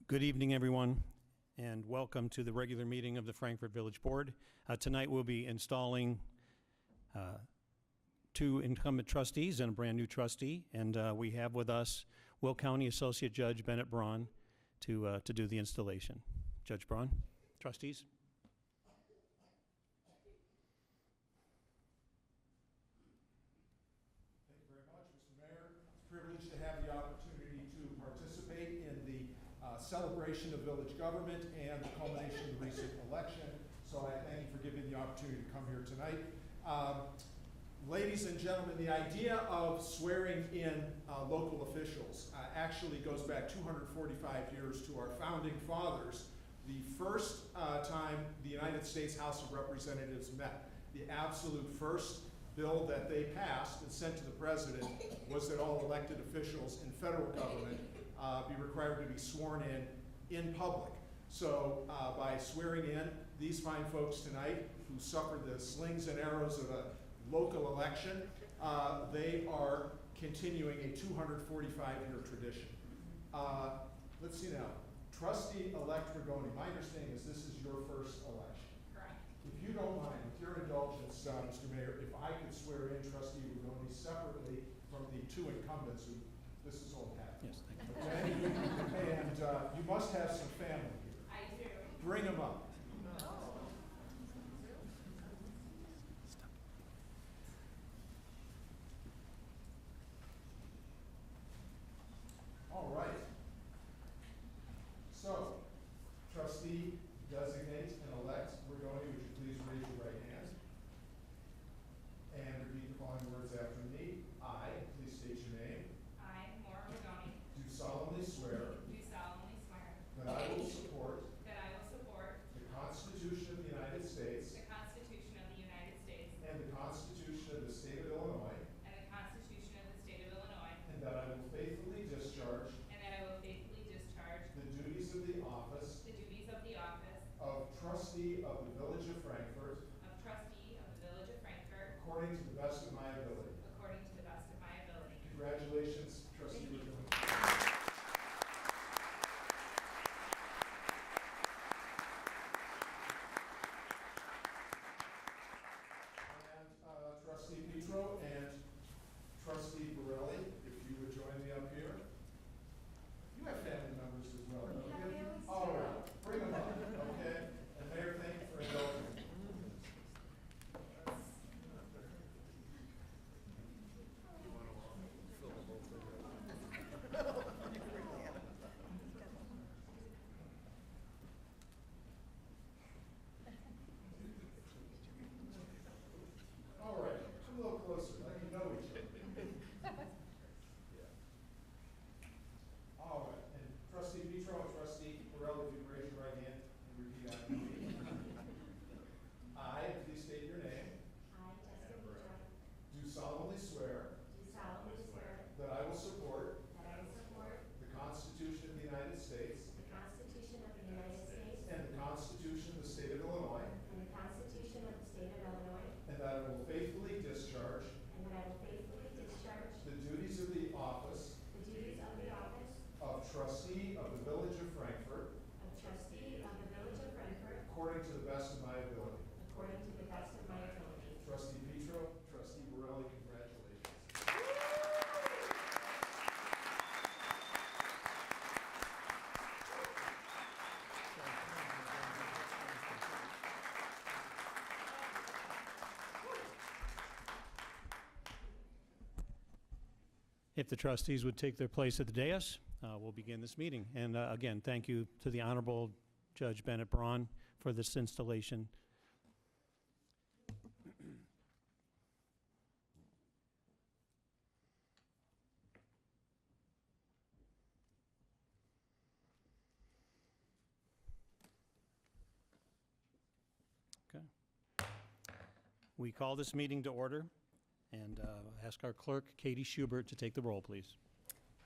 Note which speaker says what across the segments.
Speaker 1: Good evening, everyone, and welcome to the regular meeting of the Frankfort Village Board. Tonight we'll be installing two incumbent trustees and a brand new trustee, and we have with us Will County Associate Judge Bennett Braun to do the installation. Judge Braun, trustees.
Speaker 2: Thank you very much, Mr. Mayor. It's a privilege to have the opportunity to participate in the celebration of village government and the culmination of the recent election. So I thank you for giving me the opportunity to come here tonight. Ladies and gentlemen, the idea of swearing in local officials actually goes back 245 years to our founding fathers. The first time the United States House of Representatives met, the absolute first bill that they passed and sent to the president was that all elected officials in federal government be required to be sworn in public. So by swearing in these fine folks tonight who suffered the slings and arrows of a local election, they are continuing a 245-year tradition. Let's see now. Trustee-elect Rigoni, my understanding is this is your first election.
Speaker 3: Correct.
Speaker 2: If you don't mind, with your indulgence, Mr. Mayor, if I could swear in Trustee Rigoni separately from the two incumbents who this is all happening.
Speaker 1: Yes, thank you.
Speaker 2: Okay? And you must have some family here.
Speaker 3: I do.
Speaker 2: Bring them up. All right. So, trustee designate and elect Rigoni, would you please raise your right hand and repeat the following words after me. I, please state your name,
Speaker 3: I, Maura Rigoni,
Speaker 2: do solemnly swear
Speaker 3: do solemnly swear
Speaker 2: that I will support
Speaker 3: that I will support
Speaker 2: the Constitution of the United States
Speaker 3: the Constitution of the United States
Speaker 2: and the Constitution of the State of Illinois,
Speaker 3: and the Constitution of the State of Illinois,
Speaker 2: and that I will faithfully discharge
Speaker 3: and that I will faithfully discharge
Speaker 2: the duties of the office
Speaker 3: the duties of the office
Speaker 2: of trustee of the Village of Frankfort
Speaker 3: of trustee of the Village of Frankfort
Speaker 2: according to the best of my ability.
Speaker 3: according to the best of my ability.
Speaker 2: Congratulations, Trustee
Speaker 3: Thank you.
Speaker 2: Rigoni. And Trustee Petro and Trustee Borelli, if you would join me up here. You have family members as well, don't you?
Speaker 3: We have families too.
Speaker 2: All right, bring them up, okay? And Mayor, thank you for indulging me. All right, come a little closer, let you know each other. All right, and Trustee Petro and Trustee Burrell, if you raise your right hand and repeat after me. I, please state your name,
Speaker 3: I, Jessica Petro,
Speaker 2: do solemnly swear
Speaker 3: do solemnly swear
Speaker 2: that I will support
Speaker 3: that I will support
Speaker 2: the Constitution of the United States
Speaker 3: the Constitution of the United States
Speaker 2: and the Constitution of the State of Illinois,
Speaker 3: and the Constitution of the State of Illinois,
Speaker 2: and that I will faithfully discharge
Speaker 3: and that I will faithfully discharge
Speaker 2: the duties of the office
Speaker 3: the duties of the office
Speaker 2: of trustee of the Village of Frankfort
Speaker 3: of trustee of the Village of Frankfort
Speaker 2: according to the best of my ability.
Speaker 3: according to the best of my ability.
Speaker 2: Trustee Petro, Trustee Borelli, congratulations.
Speaker 1: If the trustees would take their place at the dais, we'll begin this meeting. And again, thank you to the Honorable Judge Bennett Braun for this installation. Okay. We call this meeting to order and ask our clerk, Katie Schubert, to take the roll, please.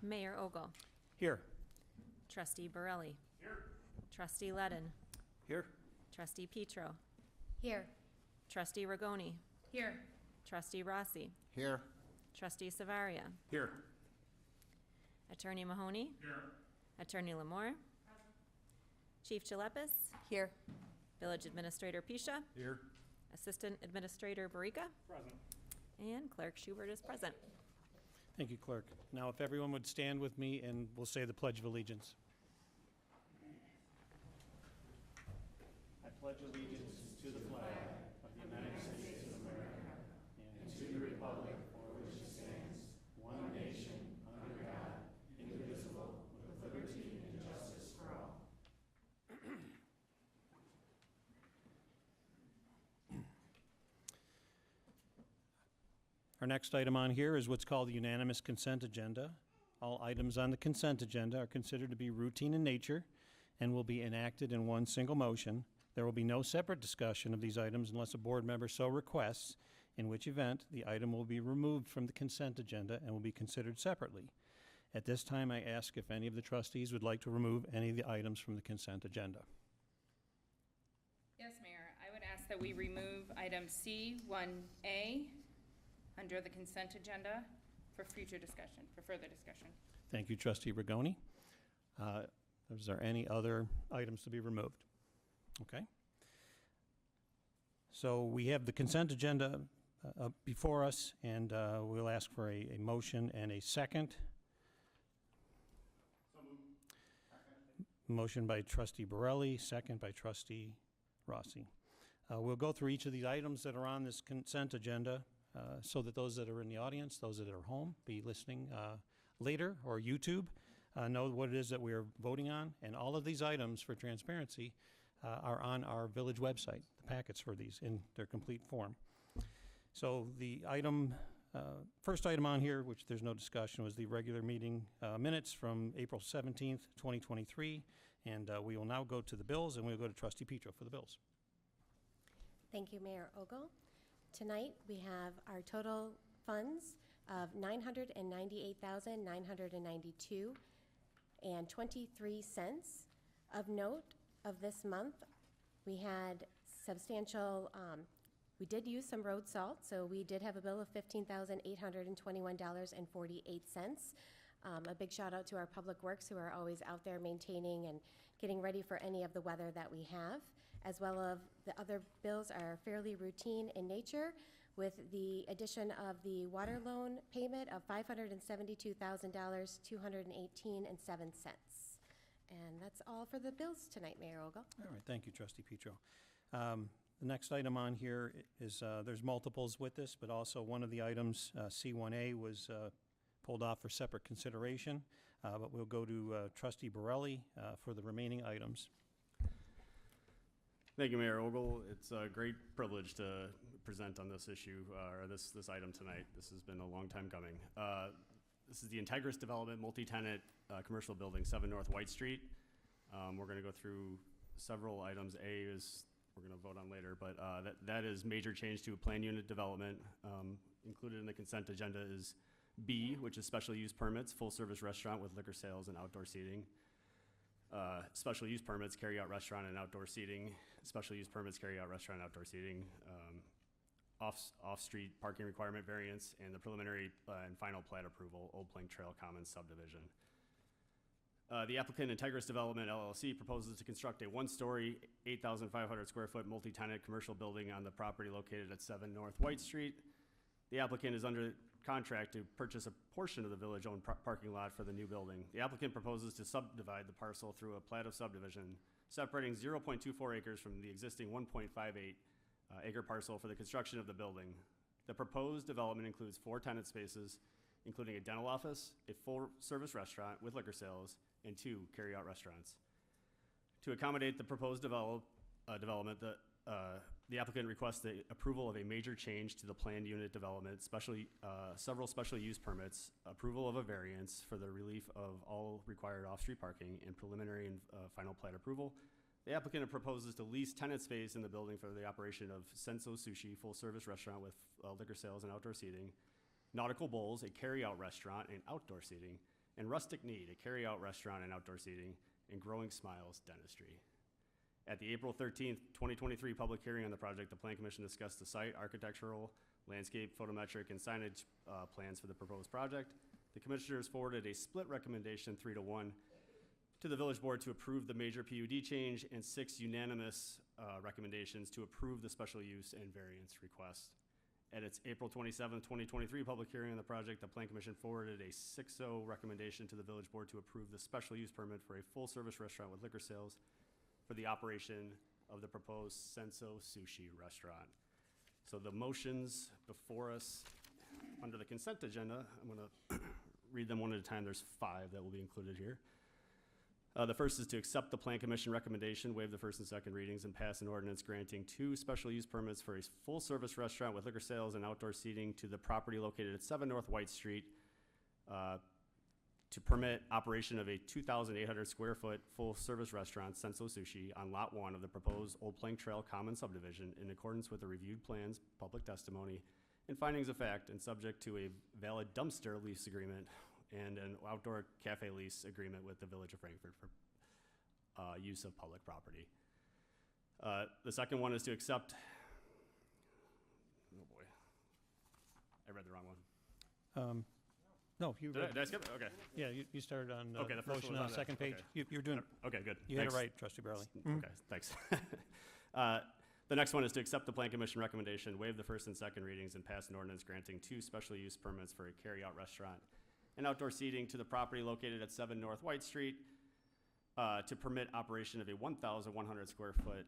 Speaker 4: Mayor Ogle.
Speaker 1: Here.
Speaker 4: Trustee Borelli. Here. Trustee Ledden.
Speaker 1: Here.
Speaker 4: Trustee Petro.
Speaker 3: Here.
Speaker 4: Trustee Rigoni.
Speaker 3: Here.
Speaker 4: Trustee Rossi.
Speaker 5: Here.
Speaker 4: Trustee Savaria.
Speaker 1: Here.
Speaker 4: Attorney Mahoney.
Speaker 1: Here.
Speaker 4: Attorney Lamore. Chief Chalepis.
Speaker 5: Here.
Speaker 4: Village Administrator Pisha.
Speaker 2: Here.
Speaker 4: Assistant Administrator Barica.
Speaker 2: Present.
Speaker 4: And Clerk Schubert is present.
Speaker 1: Thank you, Clerk. Now, if everyone would stand with me and we'll say the Pledge of Allegiance. I pledge allegiance to the flag of the United States of America and to the republic for which it stands, one nation, under God, indivisible, with liberty and justice for all. Our next item on here is what's called the unanimous consent agenda. All items on the consent agenda are considered to be routine in nature and will be enacted in one single motion. There will be no separate discussion of these items unless a board member so requests, in which event the item will be removed from the consent agenda and will be considered separately. At this time, I ask if any of the trustees would like to remove any of the items from the consent agenda.
Speaker 5: Yes, Mayor. I would ask that we remove item C1A under the consent agenda for future discussion, for further discussion.
Speaker 1: Thank you, Trustee Rigoni. Is there any other items to be removed? Okay. So we have the consent agenda before us, and we'll ask for a motion and a second. Motion by Trustee Borelli, second by Trustee Rossi. We'll go through each of these items that are on this consent agenda so that those that are in the audience, those that are home, be listening later, or YouTube, know what it is that we are voting on. And all of these items, for transparency, are on our village website, the packets for these in their complete form. So the item, first item on here, which there's no discussion, was the regular meeting minutes from April 17th, 2023. And we will now go to the bills, and we'll go to Trustee Petro for the bills.
Speaker 3: Thank you, Mayor Ogle. Tonight, we have our total funds of $998,992.23. Of note of this month, we had substantial, we did use some road salt, so we did have a bill of $15,821.48. A big shout out to our Public Works, who are always out there maintaining and getting ready for any of the weather that we have, as well as the other bills are fairly routine in nature, with the addition of the water loan payment of $572,218.07. And that's all for the bills tonight, Mayor Ogle.
Speaker 1: All right, thank you, Trustee Petro. The next item on here is, there's multiples with this, but also one of the items, C1A, was pulled off for separate consideration. But we'll go to Trustee Borelli for the remaining items.
Speaker 6: Thank you, Mayor Ogle. It's a great privilege to present on this issue, or this item tonight. This has been a long time coming. This is the Integris Development Multi-Tenant Commercial Building, 7 North White Street. We're going to go through several items. A is we're going to vote on later, but that is major change to a plan unit development. Included in the consent agenda is B, which is special use permits, full service restaurant with liquor sales and outdoor seating. Special use permits, carry out restaurant and outdoor seating. Special use permits, carry out restaurant and outdoor seating. Off-street parking requirement variance, and the preliminary and final plat approval, Old Plank Trail Commons subdivision. The applicant, Integris Development LLC, proposes to construct a one-story, 8,500 square foot multi-tenant commercial building on the property located at 7 North White Street. The applicant is under contract to purchase a portion of the village-owned parking lot for the new building. The applicant proposes to subdivide the parcel through a plat of subdivision, separating 0.24 acres from the existing 1.58 acre parcel for the construction of the building. The proposed development includes 4 tenant spaces, including a dental office, a full-service restaurant with liquor sales, and 2 carry-out restaurants. To accommodate the proposed development, the applicant requests the approval of a major change to the planned unit development, several special use permits, approval of a variance for the relief of all required off-street parking, and preliminary and final plat approval. The applicant proposes to lease tenant space in the building for the operation of Senso Sushi, full-service restaurant with liquor sales and outdoor seating, Nautical Bowls, a carry-out restaurant and outdoor seating, and Rustic Need, a carry-out restaurant and outdoor seating, and Growing Smiles Dentistry. At the April 13th, 2023 public hearing on the project, the Plan Commission discussed the site, architectural, landscape, photometric, and signage plans for the proposed project. The Commissioners forwarded a split recommendation 3-1 to the village board to approve the major PUD change, and 6 unanimous recommendations to approve the special use and variance request. At its April 27th, 2023 public hearing on the project, the Plan Commission forwarded a 6-0 recommendation to the village board to approve the special use permit for a full-service restaurant with liquor sales for the operation of the proposed Senso Sushi restaurant. So the motions before us under the consent agenda, I'm going to read them one at a time. There's 5 that will be included here. The first is to accept the Plan Commission recommendation, waive the first and second readings, and pass an ordinance granting 2 special use permits for a full-service restaurant with liquor sales and outdoor seating to the property located at 7 North White Street to permit operation of a 2,800 square foot full-service restaurant, Senso Sushi, on Lot 1 of the proposed Old Plank Trail Common subdivision in accordance with the reviewed plans, public testimony, and findings of fact, and subject to a valid dumpster lease agreement and an outdoor cafe lease agreement with the Village of Frankfort for use of public property. The second one is to accept, oh boy, I read the wrong one.
Speaker 1: No, you read,
Speaker 6: Did I skip it? Okay.
Speaker 1: yeah, you started on
Speaker 6: Okay, the first
Speaker 1: motion
Speaker 6: one
Speaker 1: on
Speaker 6: was
Speaker 1: the
Speaker 6: on
Speaker 1: second
Speaker 6: that.
Speaker 1: page.
Speaker 6: Okay.
Speaker 1: You're doing,
Speaker 6: Okay, good.
Speaker 1: you had it
Speaker 6: Thanks.
Speaker 1: right, trustee Barley.
Speaker 6: Okay, thanks. The next one is to accept the Plan Commission recommendation, waive the first and second readings, and pass an ordinance granting 2 special use permits for a carry-out restaurant and outdoor seating to the property located at 7 North White Street to permit operation of a 1,100 square foot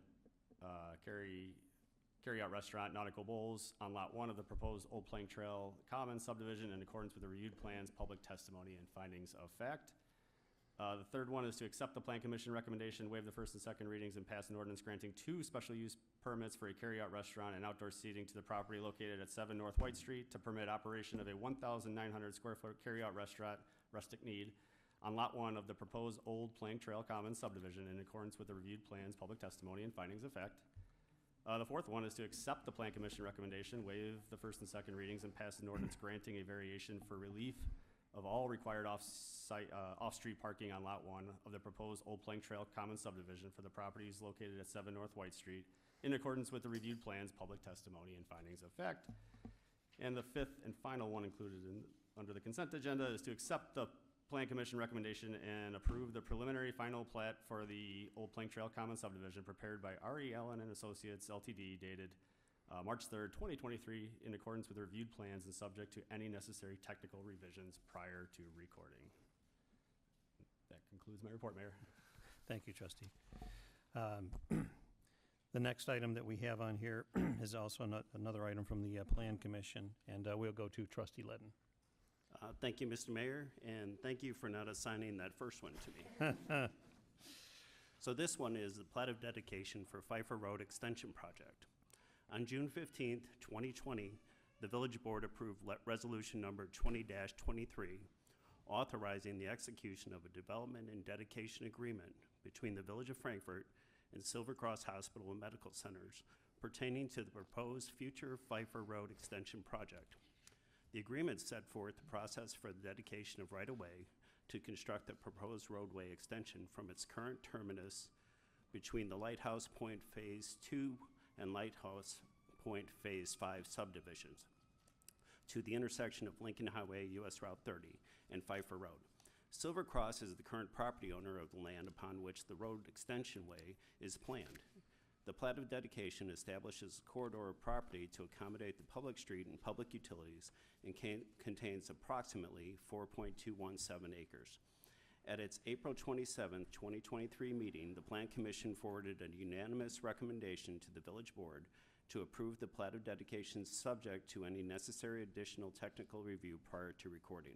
Speaker 6: carry-out restaurant, Nautical Bowls, on Lot 1 of the proposed Old Plank Trail Common subdivision in accordance with the reviewed plans, public testimony, and findings of fact. The third one is to accept the Plan Commission recommendation, waive the first and second readings, and pass an ordinance granting 2 special use permits for a carry-out restaurant and outdoor seating to the property located at 7 North White Street to permit operation of a 1,900 square foot carry-out restaurant, Rustic Need, on Lot 1 of the proposed Old Plank Trail Commons subdivision in accordance with the reviewed plans, public testimony, and findings of fact. The fourth one is to accept the Plan Commission recommendation, waive the first and second readings, and pass an ordinance granting a variation for relief of all required off-street parking on Lot 1 of the proposed Old Plank Trail Common subdivision for the properties located at 7 North White Street in accordance with the reviewed plans, public testimony, and findings of fact. And the fifth and final one included under the consent agenda is to accept the Plan Commission recommendation and approve the preliminary final plat for the Old Plank Trail Common subdivision prepared by R.E. Allen and Associates LTD dated March 3rd, 2023, in accordance with reviewed plans and subject to any necessary technical revisions prior to recording. That concludes my report, Mayor.
Speaker 1: Thank you, trustee. The next item that we have on here is also another item from the Plan Commission, and we'll go to trustee Ledden.
Speaker 7: Thank you, Mr. Mayor, and thank you for not assigning that first one to me. So this one is the plat of dedication for Pfeiffer Road Extension Project. On June 15th, 2020, the Village Board approved resolution number 20-23, authorizing the execution of a development and dedication agreement between the Village of Frankfort and Silver Cross Hospital and Medical Centers pertaining to the proposed future Pfeiffer Road Extension Project. The agreement set forth the process for the dedication of right-of-way to construct the proposed roadway extension from its current terminus between the Lighthouse Point Phase 2 and Lighthouse Point Phase 5 subdivisions to the intersection of Lincoln Highway, US Route 30, and Pfeiffer Road. Silver Cross is the current property owner of the land upon which the road extension way is planned. The plat of dedication establishes a corridor of property to accommodate the public street and public utilities and contains approximately 4.217 acres. At its April 27, 2023 meeting, the Plan Commission forwarded a unanimous recommendation to the Village Board to approve the plat of dedication subject to any necessary additional technical review prior to recording.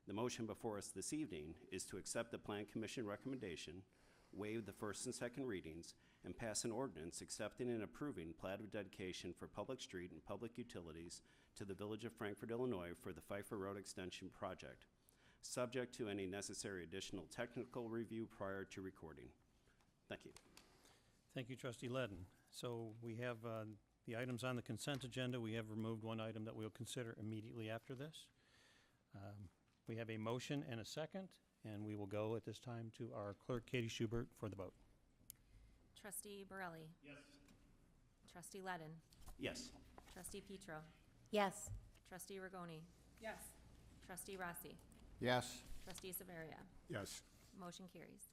Speaker 7: The motion before us this evening is to accept the Plan Commission recommendation, waive the first and second readings, and pass an ordinance accepting and approving plat of dedication for public street and public utilities to the Village of Frankfort, Illinois for the Pfeiffer Road Extension Project, subject to any necessary additional technical review prior to recording. Thank you.
Speaker 1: Thank you, trustee Ledden. So we have the items on the consent agenda. We have removed one item that we'll consider immediately after this. We have a motion and a second, and we will go at this time to our clerk, Katie Schubert, for the vote.
Speaker 4: Trustee Borelli.
Speaker 6: Yes.
Speaker 4: Trustee Ledden.
Speaker 7: Yes.
Speaker 4: Trustee Petro.
Speaker 3: Yes.
Speaker 4: Trustee Rigoni.
Speaker 5: Yes.
Speaker 4: Trustee Rossi.
Speaker 8: Yes.
Speaker 4: Trustee Severia.
Speaker 8: Yes.
Speaker 4: Motion carries.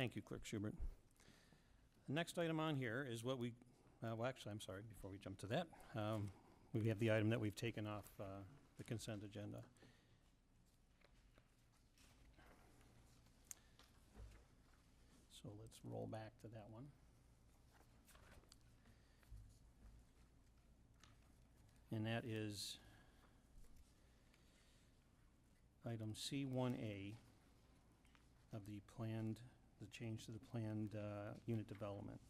Speaker 1: Thank you, Clerk Schubert. The next item on here is what we, well, actually, I'm sorry, before we jump to that, we have the item that we've taken off the consent agenda. So let's roll back to that one. And that is item C1A of the change to the planned unit development.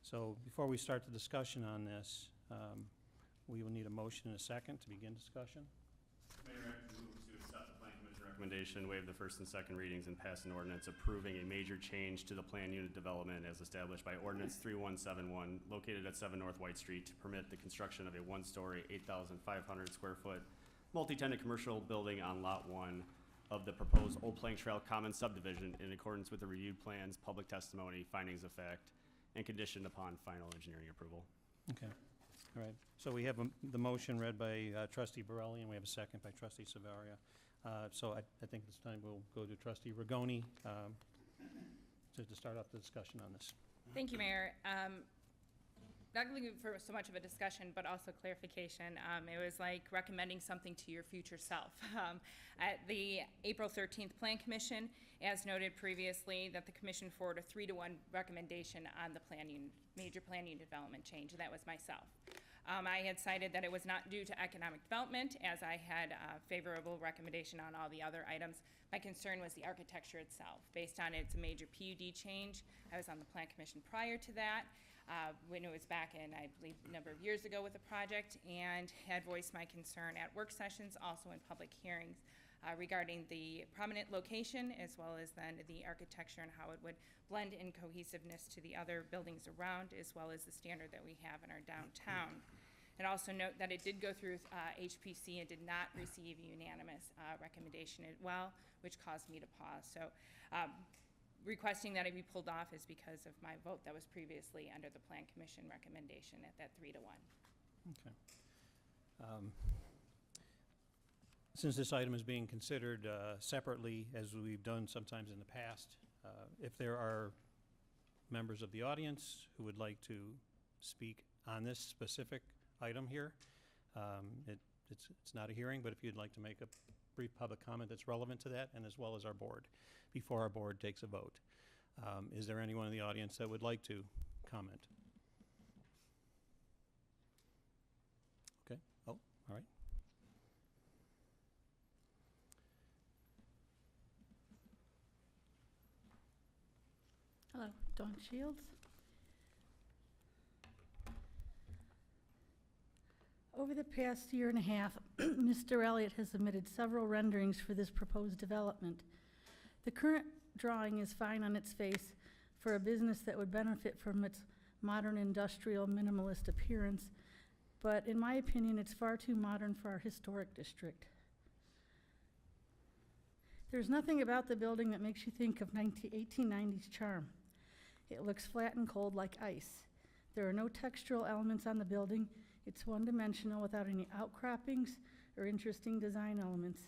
Speaker 1: So before we start the discussion on this, we will need a motion and a second to begin discussion.
Speaker 6: Mayor, I move to accept the Plan Commission recommendation, waive the first and second readings, and pass an ordinance approving a major change to the planned unit development as established by Ordinance 3171, located at 7 North White Street, to permit the construction of a one-story, 8,500 square foot multi-tenant commercial building on Lot 1 of the proposed Old Plank Trail Commons subdivision in accordance with the reviewed plans, public testimony, findings of fact, and conditioned upon final engineering approval.
Speaker 1: Okay, all right. So we have the motion read by trustee Borelli, and we have a second by trustee Savaria. So I think this time we'll go to trustee Rigoni to start off the discussion on this.
Speaker 5: Thank you, Mayor. Not looking for so much of a discussion, but also clarification. It was like recommending something to your future self. At the April 13th Plan Commission, as noted previously, that the commission forwarded a 3-to-1 recommendation on the major plan unit development change. That was myself. I had cited that it was not due to economic development, as I had a favorable recommendation on all the other items. My concern was the architecture itself. Based on its major PUD change, I was on the Plan Commission prior to that, when it was back in, I believe, a number of years ago with the project, and had voiced my concern at work sessions, also in public hearings, regarding the prominent location, as well as then the architecture and how it would blend in cohesiveness to the other buildings around, as well as the standard that we have in our downtown. And also note that it did go through HPC and did not receive a unanimous recommendation as well, which caused me to pause. So requesting that it be pulled off is because of my vote that was previously under the Plan Commission recommendation at that 3-to-1.
Speaker 1: Okay. Since this item is being considered separately, as we've done sometimes in the past, if there are members of the audience who would like to speak on this specific item here, it's not a hearing, but if you'd like to make a brief public comment that's relevant to that, and as well as our board, before our board takes a vote. Is there anyone in the audience that would like to comment? Okay, oh, all right.
Speaker 8: Hello, Dawn Shields. Over the past year and a half, Mr. Elliott has submitted several renderings for this proposed development. The current drawing is fine on its face for a business that would benefit from its modern industrial minimalist appearance, but in my opinion, it's far too modern for our historic district. There's nothing about the building that makes you think of 1890s charm. It looks flat and cold like ice. There are no textural elements on the building. It's one-dimensional without any outcroppings or interesting design elements.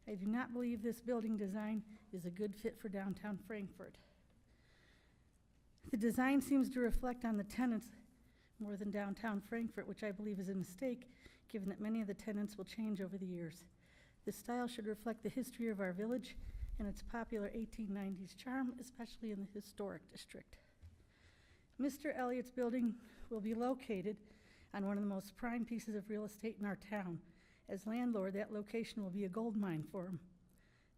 Speaker 8: I do not believe this building design is a good fit for downtown Frankfort. The design seems to reflect on the tenants more than downtown Frankfort, which I believe is a mistake, given that many of the tenants will change over the years. The style should reflect the history of our village and its popular 1890s charm, especially in the historic district. Mr. Elliott's building will be located on one of the most prime pieces of real estate in our town. As landlord, that location will be a gold mine for him.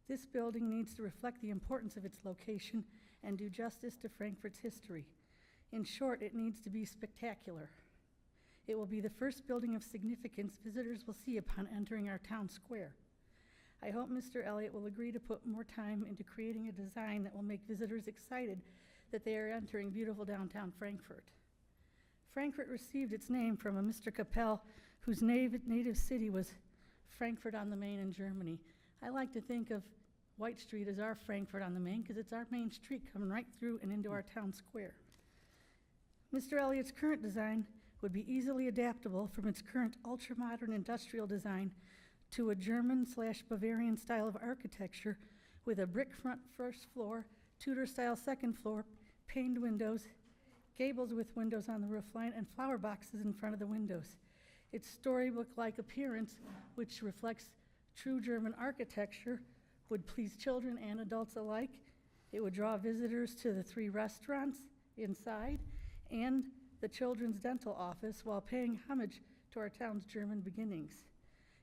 Speaker 8: This building needs to reflect the importance of its location and do justice to Frankfort's history. In short, it needs to be spectacular. It will be the first building of significance visitors will see upon entering our town square. I hope Mr. Elliott will agree to put more time into creating a design that will make visitors excited that they are entering beautiful downtown Frankfort. Frankfort received its name from a Mr. Capel, whose native city was Frankfurt on the Main in Germany. I like to think of White Street as our Frankfurt on the Main because it's our main street coming right through and into our town square. Mr. Elliott's current design would be easily adaptable from its current ultra-modern industrial design to a German/Bavarian style of architecture with a brick front first floor, Tudor-style second floor, paned windows, gables with windows on the roof line, and flower boxes in front of the windows. Its storybook-like appearance, which reflects true German architecture, would please children and adults alike. It would draw visitors to the 3 restaurants inside and the children's dental office while paying homage to our town's German beginnings.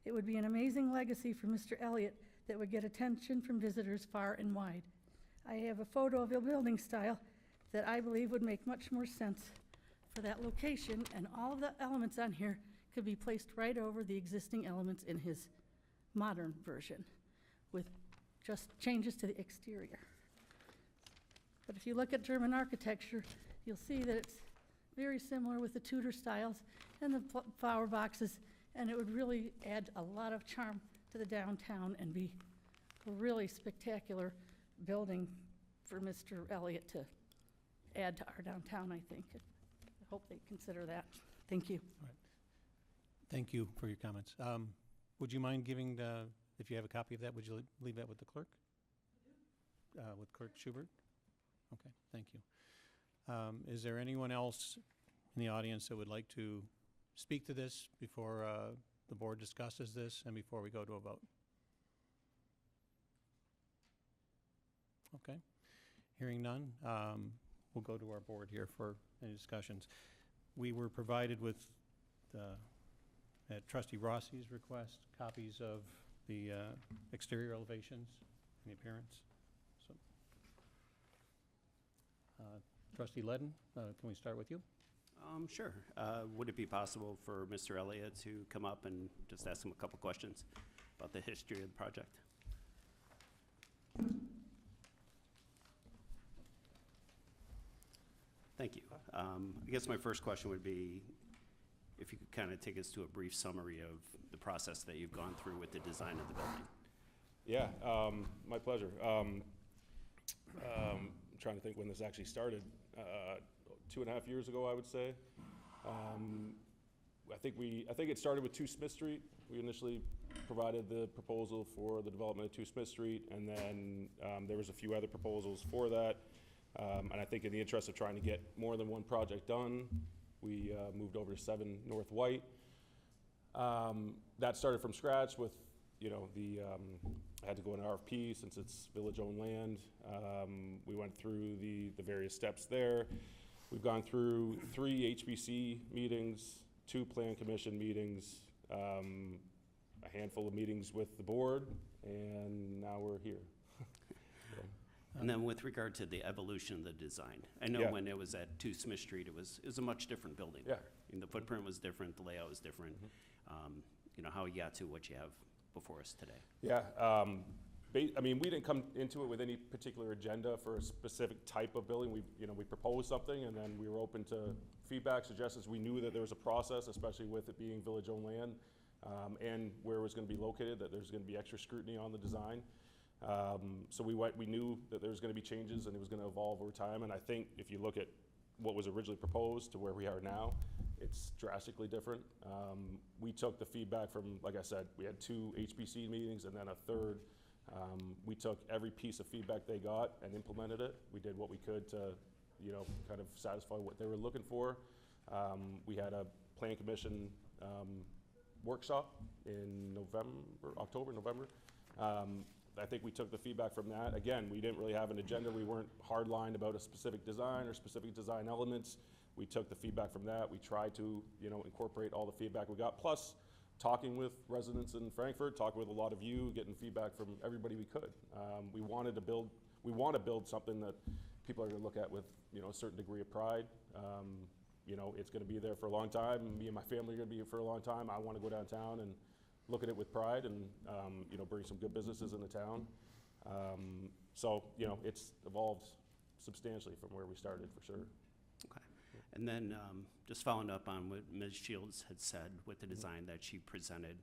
Speaker 8: It would be an amazing legacy for Mr. Elliott that would get attention from visitors far and wide. I have a photo of a building style that I believe would make much more sense for that location, and all of the elements on here could be placed right over the existing elements in his modern version with just changes to the exterior. But if you look at German architecture, you'll see that it's very similar with the Tudor styles and the flower boxes, and it would really add a lot of charm to the downtown and be a really spectacular building for Mr. Elliott to add to our downtown, I think. I hope they consider that. Thank you.
Speaker 1: Thank you for your comments. Would you mind giving the, if you have a copy of that, would you leave that with the clerk? With Clerk Schubert? Okay, thank you. Is there anyone else in the audience that would like to speak to this before the board discusses this and before we go to a vote? Okay, hearing none, we'll go to our board here for any discussions. We were provided with, at Trustee Rossi's request, copies of the exterior elevations and the appearance. So, Trustee Ledden, can we start with you?
Speaker 7: Sure. Would it be possible for Mr. Elliott to come up and just ask him a couple questions about the history of the project? Thank you. I guess my first question would be if you could kind of take us to a brief summary of the process that you've gone through with the design of the building.
Speaker 9: Yeah, my pleasure. I'm trying to think when this actually started. 2.5 years ago, I would say. I think it started with 2 Smith Street. We initially provided the proposal for the development of 2 Smith Street, and then there was a few other proposals for that. And I think in the interest of trying to get more than one project done, we moved over to 7 North White. That started from scratch with, I had to go in RFP since it's village-owned land. We went through the various steps there. We've gone through 3 HBC meetings, 2 Plan Commission meetings, a handful of meetings with the board, and now we're here.
Speaker 7: And then with regard to the evolution of the design, I know
Speaker 9: Yeah.
Speaker 7: when it was at 2 Smith Street, it was a much different building.
Speaker 9: Yeah.
Speaker 7: And the footprint was different, the layout was different. How you got to what you have before us today.
Speaker 9: Yeah, we didn't come into it with any particular agenda for a specific type of building. We proposed something, and then we were open to feedback, suggestions. We knew that there was a process, especially with it being village-owned land, and where it was going to be located, that there's going to be extra scrutiny on the design. So we knew that there was going to be changes, and it was going to evolve over time. And I think if you look at what was originally proposed to where we are now, it's drastically different. We took the feedback from, like I said, we had 2 HBC meetings and then a 3rd. We took every piece of feedback they got and implemented it. We did what we could to, kind of satisfy what they were looking for. We had a Plan Commission workshop in October, November. I think we took the feedback from that. Again, we didn't really have an agenda. We weren't hardlined about a specific design or specific design elements. We took the feedback from that. We tried to, incorporate all the feedback we got, plus talking with residents in Frankfort, talking with a lot of you, getting feedback from everybody we could. We want to build something that people are going to look at with, a certain degree of pride. It's going to be there for a long time. Me and my family are going to be here for a long time. I want to go downtown and look at it with pride and, bring some good businesses into town. It's evolved substantially from where we started, for sure.
Speaker 7: Okay. And then just following up on what Ms. Shields had said with the design that she presented,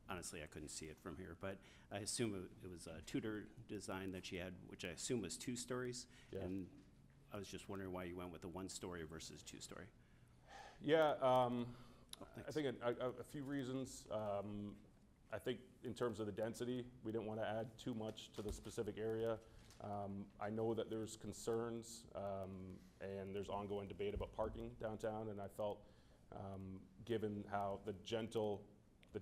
Speaker 7: honestly, I couldn't see it from here, but I assume it was a Tudor design that she had, which I assume was 2 stories.
Speaker 9: Yeah.
Speaker 7: And I was just wondering why you went with a 1-story versus 2-story.
Speaker 9: Yeah, I think a few reasons. I think in terms of the density, we didn't want to add too much to the specific area. I know that there's concerns and there's ongoing debate about parking downtown, and I felt, given how the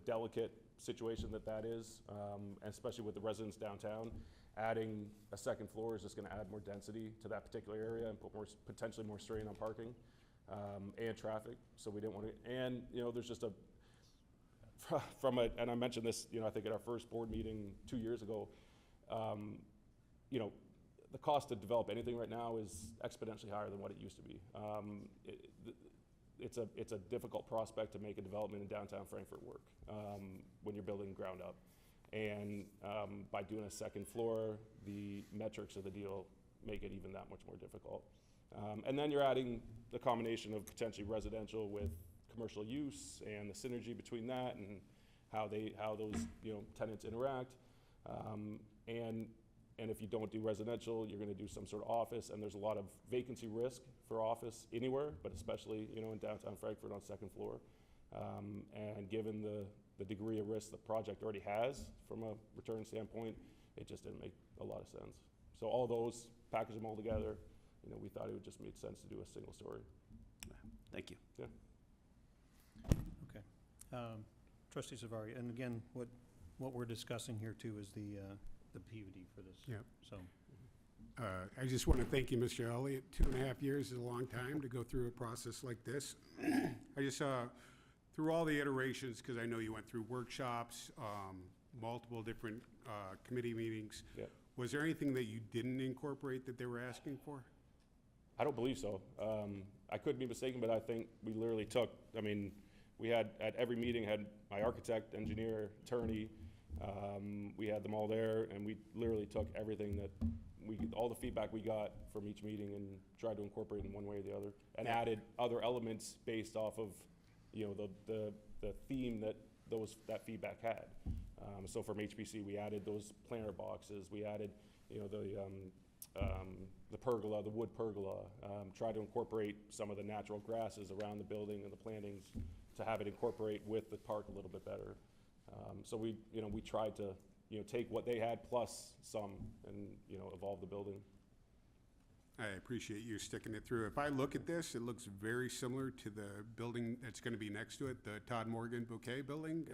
Speaker 9: delicate situation that is, and especially with the residents downtown, adding a second floor is just going to add more density to that particular area and put potentially more strain on parking and traffic. So we didn't want to, and there's just and I mentioned this, I think at our first board meeting 2 years ago, the cost to develop anything right now is exponentially higher than what it used to be. It's a difficult prospect to make a development in downtown Frankfort work when you're building ground up. And by doing a second floor, the metrics of the deal make it even that much more difficult. And then you're adding the combination of potentially residential with commercial use and the synergy between that and how those tenants interact. And if you don't do residential, you're going to do some sort of office, and there's a lot of vacancy risk for office anywhere, but especially in downtown Frankfort on second floor. And given the degree of risk the project already has from a return standpoint, it just didn't make a lot of sense. So all those, package them all together, we thought it would just make sense to do a single story.
Speaker 7: Thank you.
Speaker 9: Yeah.
Speaker 1: Okay. Trustee Savari, and again, what we're discussing here too is the PUD for this.
Speaker 10: Yep.
Speaker 1: So.
Speaker 10: I just want to thank you, Mr. Elliott. 2.5 years is a long time to go through a process like this. I just, through all the iterations, because I know you went through workshops, multiple different committee meetings,
Speaker 9: Yep.
Speaker 10: Was there anything that you didn't incorporate that they were asking for?
Speaker 9: I don't believe so. I could be mistaken, but I think we literally took, we had, at every meeting, had my architect, engineer, attorney, we had them all there, and we literally took everything that all the feedback we got from each meeting and tried to incorporate in one way or the other, and added other elements based off of, the theme that that feedback had. So from HPC, we added those planter boxes, we added, the pergola, the wood pergola, tried to incorporate some of the natural grasses around the building and the plantings to have it incorporate with the park a little bit better. So we tried to, take what they had plus some and, evolve the building.
Speaker 10: I appreciate you sticking it through. If I look at this, it looks very similar to the building that's going to be next to it, the Todd Morgan Bouquet building.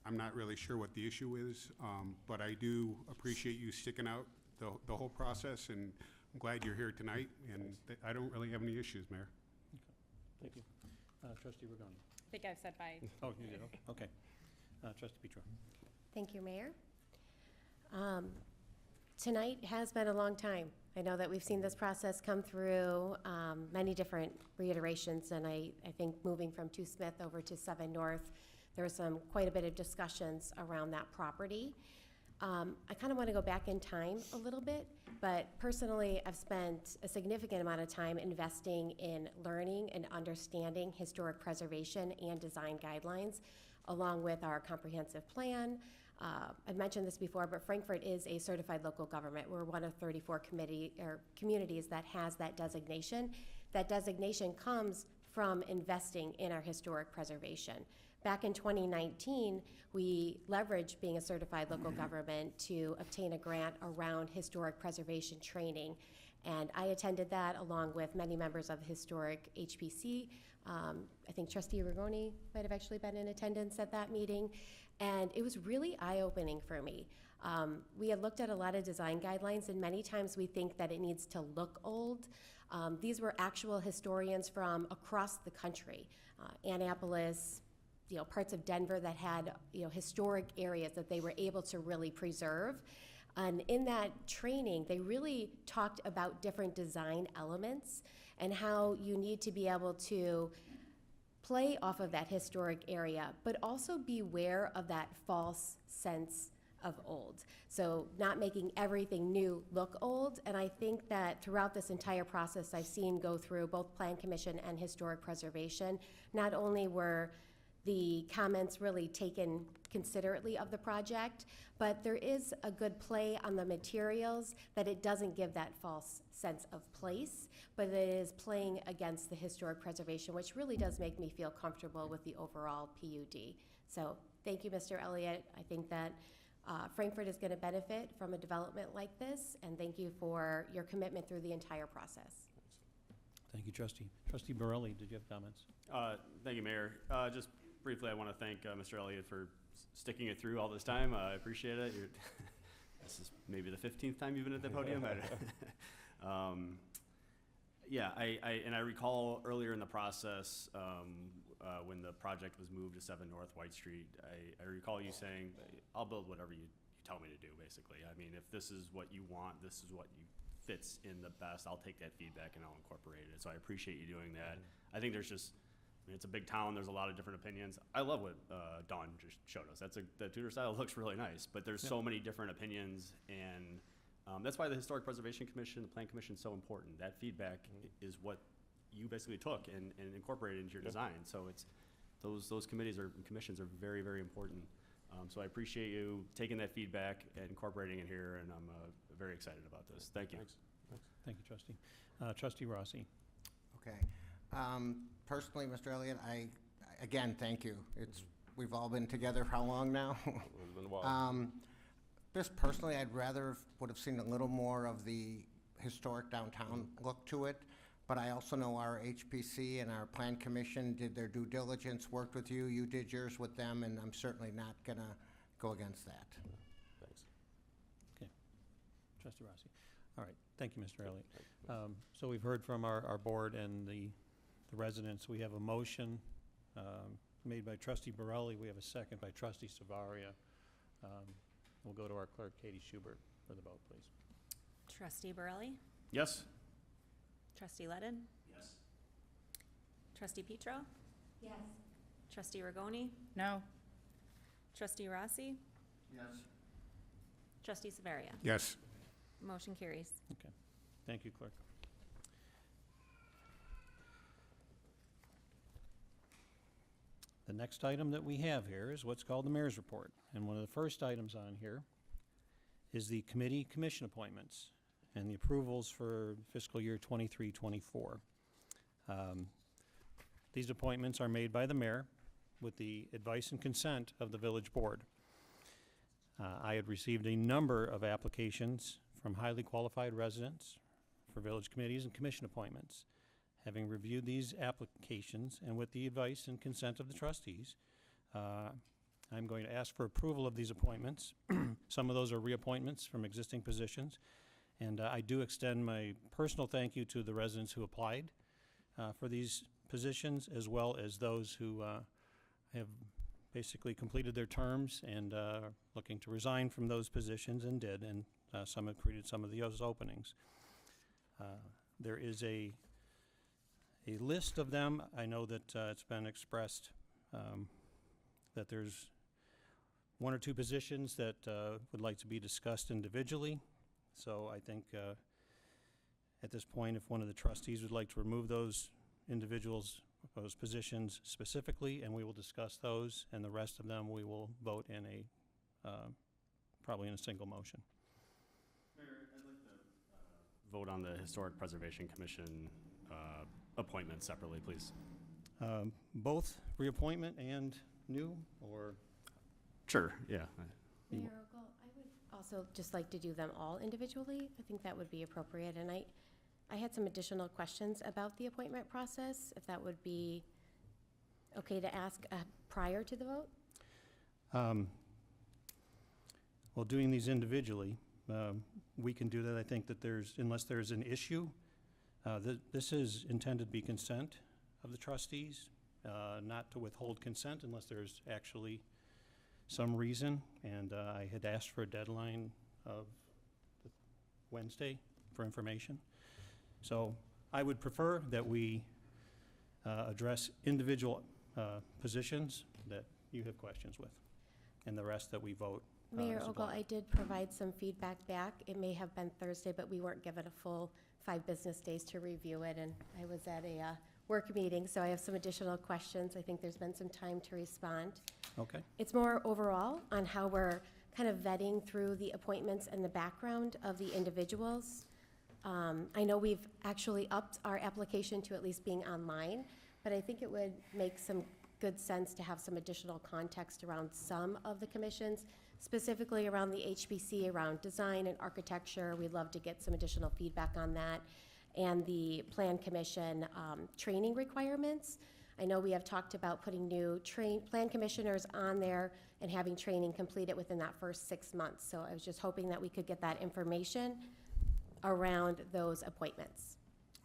Speaker 10: I'm not really sure what the issue is, but I do appreciate you sticking out the whole process, and I'm glad you're here tonight, and I don't really have any issues, Mayor.
Speaker 1: Thank you. Trustee Regoni.
Speaker 5: I think I've said my.
Speaker 1: Oh, you did, okay. Trustee Petro.
Speaker 3: Thank you, Mayor. Tonight has been a long time. I know that we've seen this process come through many different reiterations, and I think moving from 2 Smith over to 7 North, there was quite a bit of discussions around that property. I kind of want to go back in time a little bit, but personally, I've spent a significant amount of time investing in learning and understanding historic preservation and design guidelines, along with our comprehensive plan. I've mentioned this before, but Frankfort is a certified local government. We're one of 34 communities that has that designation. That designation comes from investing in our historic preservation. Back in 2019, we leveraged being a certified local government to obtain a grant around historic preservation training. And I attended that along with many members of the historic HPC. I think Trustee Regoni might have actually been in attendance at that meeting. And it was really eye-opening for me. We had looked at a lot of design guidelines, and many times we think that it needs to look old. These were actual historians from across the country, Annapolis, parts of Denver that had, historic areas that they were able to really preserve. And in that training, they really talked about different design elements and how you need to be able to play off of that historic area, but also beware of that false sense of old. So not making everything new look old. And I think that throughout this entire process I've seen go through both Plan Commission and Historic Preservation, not only were the comments really taken considerately of the project, but there is a good play on the materials that it doesn't give that false sense of place, but it is playing against the historic preservation, which really does make me feel comfortable with the overall PUD. So thank you, Mr. Elliott. I think that Frankfort is going to benefit from a development like this, and thank you for your commitment through the entire process.
Speaker 1: Thank you, Trustee. Trustee Borelli, did you have comments?
Speaker 6: Thank you, Mayor. Just briefly, I want to thank Mr. Elliott for sticking it through all this time. I appreciate it. This is maybe the 15th time you've been at the podium. Yeah, I recall earlier in the process when the project was moved to 7 North White Street, I recall you saying, I'll build whatever you tell me to do, basically. I mean, if this is what you want, this is what you fits in the best, I'll take that feedback and I'll incorporate it. So I appreciate you doing that. I think there's just, I mean, it's a big town, there's a lot of different opinions. I love what Dawn just showed us. The Tudor style looks really nice, but there's so many different opinions, and that's why the Historic Preservation Commission, the Plan Commission is so important. That feedback is what you basically took and incorporated into your design. So it's, those committees or commissions are very, very important. So I appreciate you taking that feedback and incorporating it here, and I'm very excited about this. Thank you.
Speaker 9: Thanks.
Speaker 1: Thank you, Trustee. Trustee Rossi.
Speaker 11: Okay. Personally, Mr. Elliott, again, thank you. We've all been together for how long now?
Speaker 9: It's been a while.
Speaker 11: Just personally, I'd rather would have seen a little more of the historic downtown look to it, but I also know our HPC and our Plan Commission did their due diligence, worked with you, you did yours with them, and I'm certainly not gonna go against that.
Speaker 9: Thanks.
Speaker 1: Okay. Trustee Rossi. All right. Thank you, Mr. Elliott. So we've heard from our board and the residents. We have a motion made by Trustee Borelli. We have a second by Trustee Savaria. We'll go to our clerk, Katie Schubert, for the vote, please.
Speaker 4: Trustee Borelli?
Speaker 6: Yes?
Speaker 4: Trustee Ledden?
Speaker 6: Yes.
Speaker 4: Trustee Petro?
Speaker 3: Yes.
Speaker 4: Trustee Rigoni?
Speaker 5: No.
Speaker 4: Trustee Rossi?
Speaker 11: Yes.
Speaker 4: Trustee Savaria?
Speaker 10: Yes.
Speaker 4: Motion carries.
Speaker 1: Okay. Thank you, clerk. The next item that we have here is what's called the mayor's report. And one of the first items on here is the committee commission appointments and the approvals for fiscal year 23-24. These appointments are made by the mayor with the advice and consent of the village board. I had received a number of applications from highly qualified residents for village committees and commission appointments. Having reviewed these applications and with the advice and consent of the trustees, I'm going to ask for approval of these appointments. Some of those are reappointments from existing positions, and I do extend my personal thank you to the residents who applied for these positions, as well as those who have basically completed their terms and looking to resign from those positions and did, and some have created some of those openings. There is a list of them. I know that it's been expressed that there's one or two positions that would like to be discussed individually. So I think at this point, if one of the trustees would like to remove those individuals, those positions specifically, and we will discuss those, and the rest of them we will vote in probably in a single motion.
Speaker 6: Mayor, I'd like to vote on the Historic Preservation Commission appointment separately, please.
Speaker 1: Both reappointment and new, or?
Speaker 6: Sure, yeah.
Speaker 3: Mayor Ogle, I would also just like to do them all individually. I think that would be appropriate, and I had some additional questions about the appointment process, if that would be okay to ask prior to the vote?
Speaker 1: Well, doing these individually, we can do that. I think that unless there's an issue, this is intended to be consent of the trustees, not to withhold consent unless there's actually some reason. And I had asked for a deadline of Wednesday for information. So I would prefer that we address individual positions that you have questions with, and the rest that we vote.
Speaker 3: Mayor
Speaker 1: as a
Speaker 3: Ogle,
Speaker 1: block.
Speaker 3: I did provide some feedback back. It may have been Thursday, but we weren't given a full 5 business days to review it, and I was at a work meeting, so I have some additional questions. I think there's been some time to respond.
Speaker 1: Okay.
Speaker 3: It's more overall on how we're kind of vetting through the appointments and the background of the individuals. I know we've actually upped our application to at least being online, but I think it would make some good sense to have some additional context around some of the commissions, specifically around the HPC, around design and architecture. We'd love to get some additional feedback on that. And the Plan Commission training requirements. I know we have talked about putting new plan commissioners on there and having training completed within that first 6 months. So I was just hoping that we could get that information around those appointments.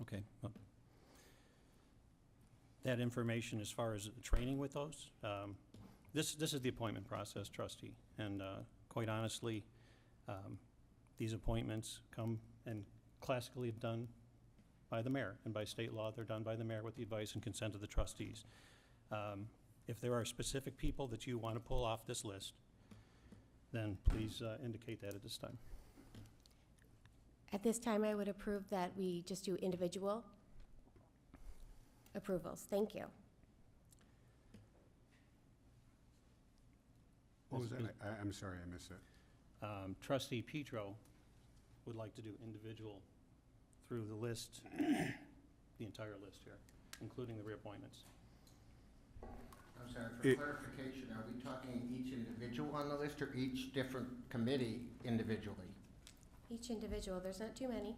Speaker 1: Okay. Well, that information as far as the training with those, this is the appointment process, trustee. And quite honestly, these appointments come and classically done by the mayor, and by state law, they're done by the mayor with the advice and consent of the trustees. If there are specific people that you want to pull off this list, then please indicate that at this time.
Speaker 3: At this time, I would approve that we just do individual approvals. Thank you.
Speaker 10: What was that? I'm sorry, I missed it.
Speaker 1: Trustee Petro would like to do individual through the list, the entire list here, including the reappointments.
Speaker 11: I'm sorry, for clarification, are we talking each individual on the list or each different committee individually?
Speaker 3: Each individual, there's not too many.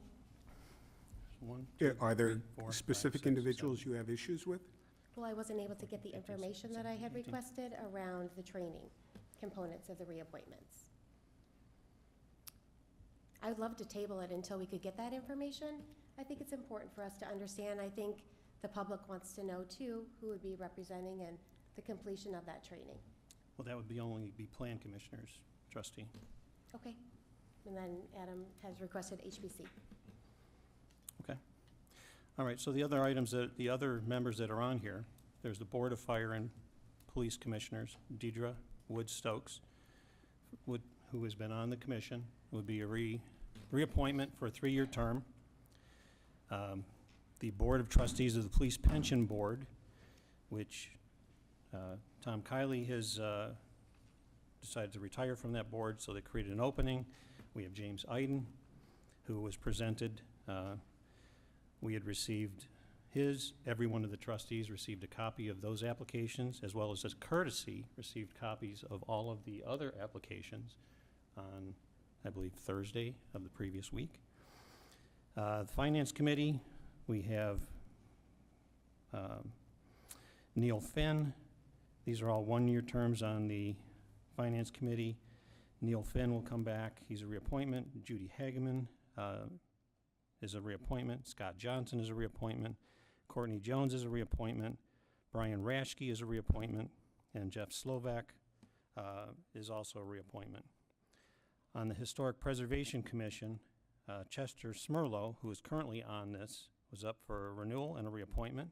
Speaker 1: One,
Speaker 10: Yeah,
Speaker 1: two,
Speaker 10: are there
Speaker 1: three, 4, 5,
Speaker 10: specific
Speaker 1: 6,
Speaker 10: individuals
Speaker 1: 7.
Speaker 10: you have issues with?
Speaker 3: Well, I wasn't able to get the information that I had requested around the training components of the reappointments. I would love to table it until we could get that information. I think it's important for us to understand. I think the public wants to know too who would be representing and the completion of that training.
Speaker 1: Well, that would be only be plan commissioners, trustee.
Speaker 3: Okay. And then Adam has requested HBC.
Speaker 1: Okay. All right, so the other items, the other members that are on here, there's the Board of Fire and Police Commissioners, Deidre Wood-Stokes, who has been on the commission, would be a reappointment for a 3-year term. The Board of Trustees of the Police Pension Board, which Tom Kiley has decided to retire from that board, so they created an opening. We have James Iden, who was presented. We had received every one of the trustees received a copy of those applications, as well as courtesy, received copies of all of the other applications on, I believe, Thursday of the previous week. The Finance Committee, we have Neil Finn. These are all 1-year terms on the Finance Committee. Neil Finn will come back. He's a reappointment. Judy Hageman is a reappointment. Scott Johnson is a reappointment. Courtney Jones is a reappointment. Brian Rashke is a reappointment. And Jeff Slovak is also a reappointment. On the Historic Preservation Commission, Chester Smirlo, who is currently on this, was up for a renewal and a reappointment.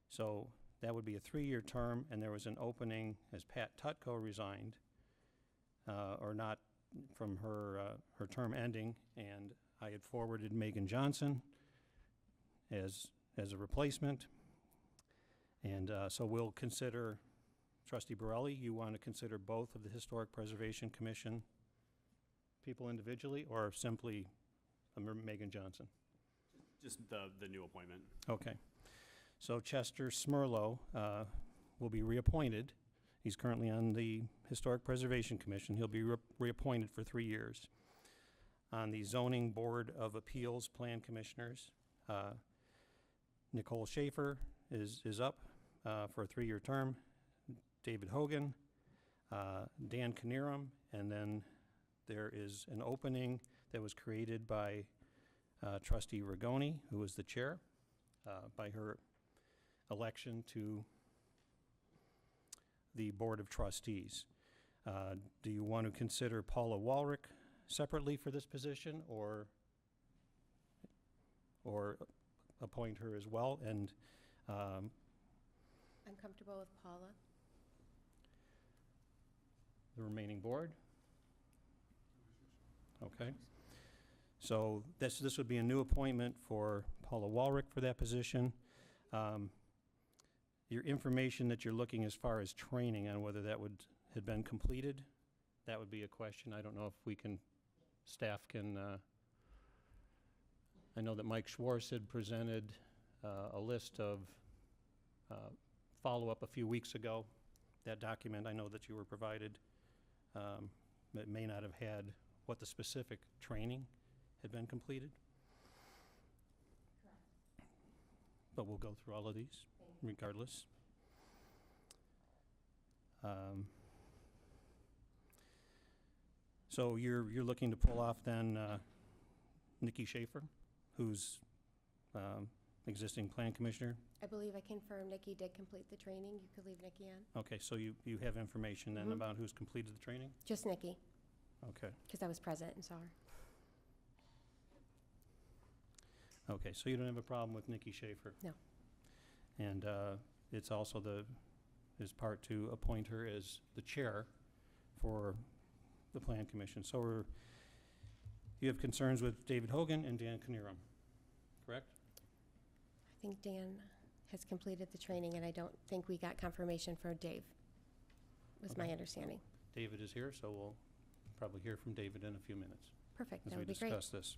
Speaker 1: So that would be a 3-year term, and there was an opening as Pat Tutko resigned, or not, from her term ending, and I had forwarded Megan Johnson as a replacement. And so we'll consider, Trustee Borelli, you want to consider both of the Historic Preservation Commission people individually, or simply Megan Johnson?
Speaker 6: Just the new appointment.
Speaker 1: Okay. So Chester Smirlo will be reappointed. He's currently on the Historic Preservation Commission. He'll be reappointed for 3 years. On the Zoning Board of Appeals Plan Commissioners, Nicole Schaefer is up for a 3-year term. David Hogan, Dan Knierim, and then there is an opening that was created by Trustee Rigoni, who was the chair, by her election to the Board of Trustees. Do you want to consider Paula Walrick separately for this position, or appoint her as well? And
Speaker 3: I'm comfortable with Paula.
Speaker 1: the remaining board? Okay. So this would be a new appointment for Paula Walrick for that position. Your information that you're looking as far as training on whether that had been completed, that would be a question. I don't know if staff can, I know that Mike Schwartz had presented a list of follow-up a few weeks ago. That document, I know that you were provided, it may not have had what the specific training had been completed. But we'll go through all of these regardless. So you're looking to pull off then Nikki Schaefer, who's existing plan commissioner?
Speaker 3: I believe I confirmed Nikki did complete the training. You could leave Nikki on.
Speaker 1: Okay, so you have information then
Speaker 3: Mhm.
Speaker 1: about who's completed the training?
Speaker 3: Just Nikki,
Speaker 1: Okay.
Speaker 3: because I was present and saw her.
Speaker 1: Okay, so you don't have a problem with Nikki Schaefer?
Speaker 3: No.
Speaker 1: And it's also his part to appoint her as the chair for the Plan Commission. So you have concerns with David Hogan and Dan Knierim, correct?
Speaker 3: I think Dan has completed the training, and I don't think we got confirmation for Dave, was my
Speaker 1: Okay.
Speaker 3: understanding.
Speaker 1: David is here, so we'll probably hear from David in a few minutes
Speaker 3: Perfect,
Speaker 1: as
Speaker 3: that
Speaker 1: we
Speaker 3: would be great.
Speaker 1: discuss this.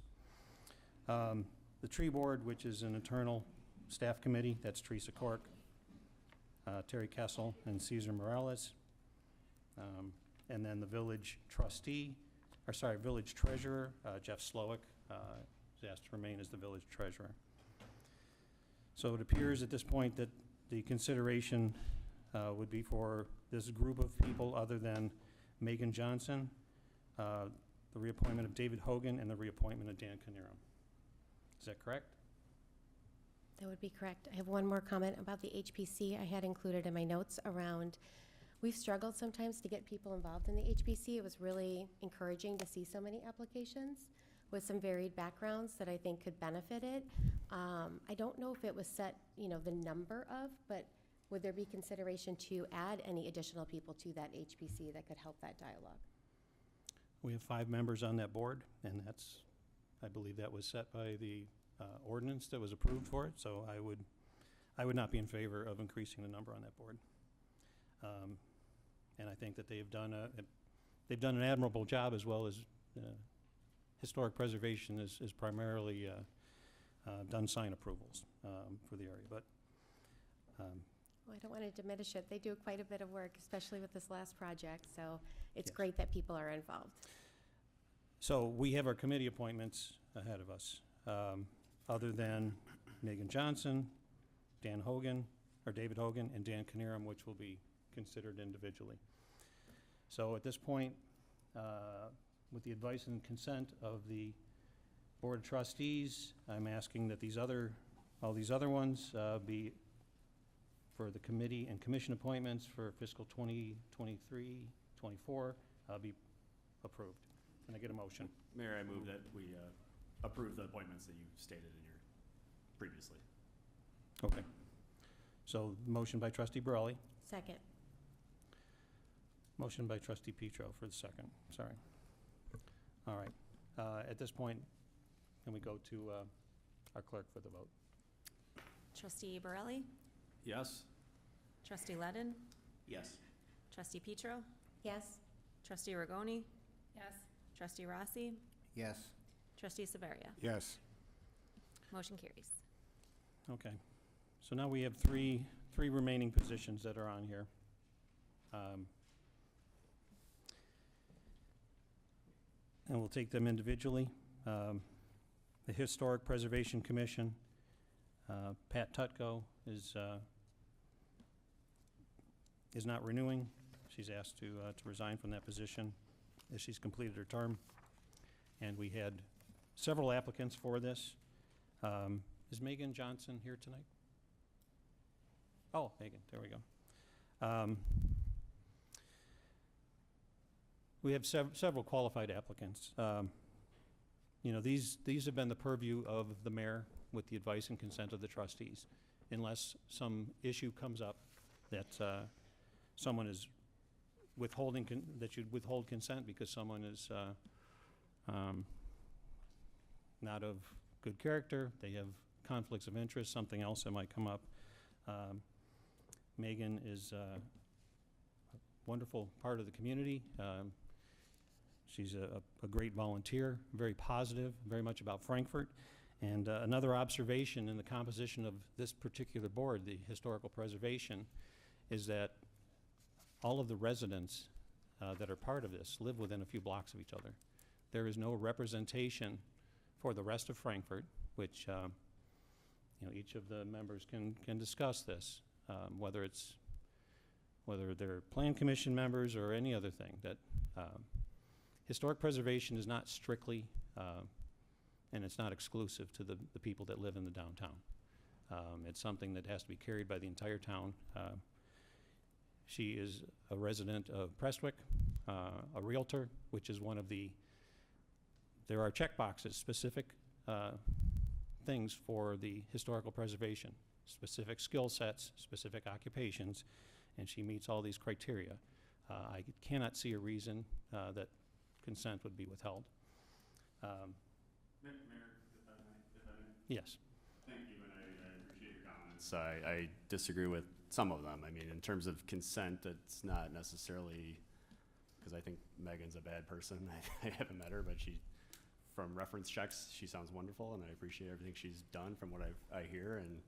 Speaker 1: The tree board, which is an internal staff committee, that's Teresa Cork, Terry Kessel, and Cesar Morales. And then the village trustee, village treasurer, Jeff Slowick, is asked to remain as the village treasurer. So it appears at this point that the consideration would be for this group of people other than Megan Johnson, the reappointment of David Hogan, and the reappointment of Dan Knierim. Is that correct?
Speaker 3: That would be correct. I have one more comment about the HPC I had included in my notes around, we've struggled sometimes to get people involved in the HPC. It was really encouraging to see so many applications with some varied backgrounds that I think could benefit it. I don't know if it was set, the number of, but would there be consideration to add any additional people to that HPC that could help that dialogue?
Speaker 1: We have 5 members on that board, and I believe that was set by the ordinance that was approved for it, so I would not be in favor of increasing the number on that board. And I think that they've done an admirable job, as well as historic preservation is primarily done sign approvals for the area, but
Speaker 3: Well, I don't want to diminish it. They do quite a bit of work, especially with this last project, so it's
Speaker 1: Yes.
Speaker 3: great that people are involved.
Speaker 1: So we have our committee appointments ahead of us. Other than Megan Johnson, David Hogan, and Dan Knierim, which will be considered individually. So at this point, with the advice and consent of the Board of Trustees, I'm asking that all these other ones be for the committee and commission appointments for fiscal 2023, 24, be approved. Can I get a motion?
Speaker 6: Mayor, I move that we approve the appointments that you stated in your previously.
Speaker 1: Okay. So motion by trustee Borelli,
Speaker 3: Second.
Speaker 1: motion by trustee Petro for the second, sorry. All right. At this point, can we go to our clerk for the vote?
Speaker 4: Trustee Borelli?
Speaker 6: Yes?
Speaker 4: Trustee Ledden?
Speaker 7: Yes.
Speaker 4: Trustee Petro?
Speaker 3: Yes?
Speaker 4: Trustee Rigoni?
Speaker 5: Yes.
Speaker 4: Trustee Rossi?
Speaker 11: Yes.
Speaker 4: Trustee Severia?
Speaker 10: Yes.
Speaker 4: Motion carries.
Speaker 1: Okay. So now we have three remaining positions that are on here. And we'll take them individually. The Historic Preservation Commission, Pat Tutko is not renewing. She's asked to resign from that position as she's completed her term. And we had several applicants for this. Is Megan Johnson here tonight? Oh, Megan, there we go. We have several qualified applicants. These have been the purview of the mayor with the advice and consent of the trustees, unless some issue comes up that someone is withholding, that you'd withhold consent because someone is not of good character, they have conflicts of interest, something else that might come up. Megan is a wonderful part of the community. She's a great volunteer, very positive, very much about Frankfort. And another observation in the composition of this particular board, the Historical Preservation, is that all of the residents that are part of this live within a few blocks of each other. There is no representation for the rest of Frankfort, which each of the members can discuss this, whether they're Plan Commission members or any other thing. That historic preservation is not strictly and it's not exclusive to the people that live in the downtown. It's something that has to be carried by the entire town. She is a resident of Prestwick, a realtor, which is one of there are check boxes, specific things for the historical preservation, specific skill sets, specific occupations, and she meets all these criteria. I cannot see a reason that consent would be withheld.
Speaker 6: Mayor, if I may.
Speaker 1: Yes.
Speaker 6: Thank you, and I appreciate your comments. I disagree with some of them. I mean, in terms of consent, it's not necessarily, because I think Megan's a bad person. I haven't met her, but from reference checks, she sounds wonderful, and I appreciate everything she's done from what I hear. And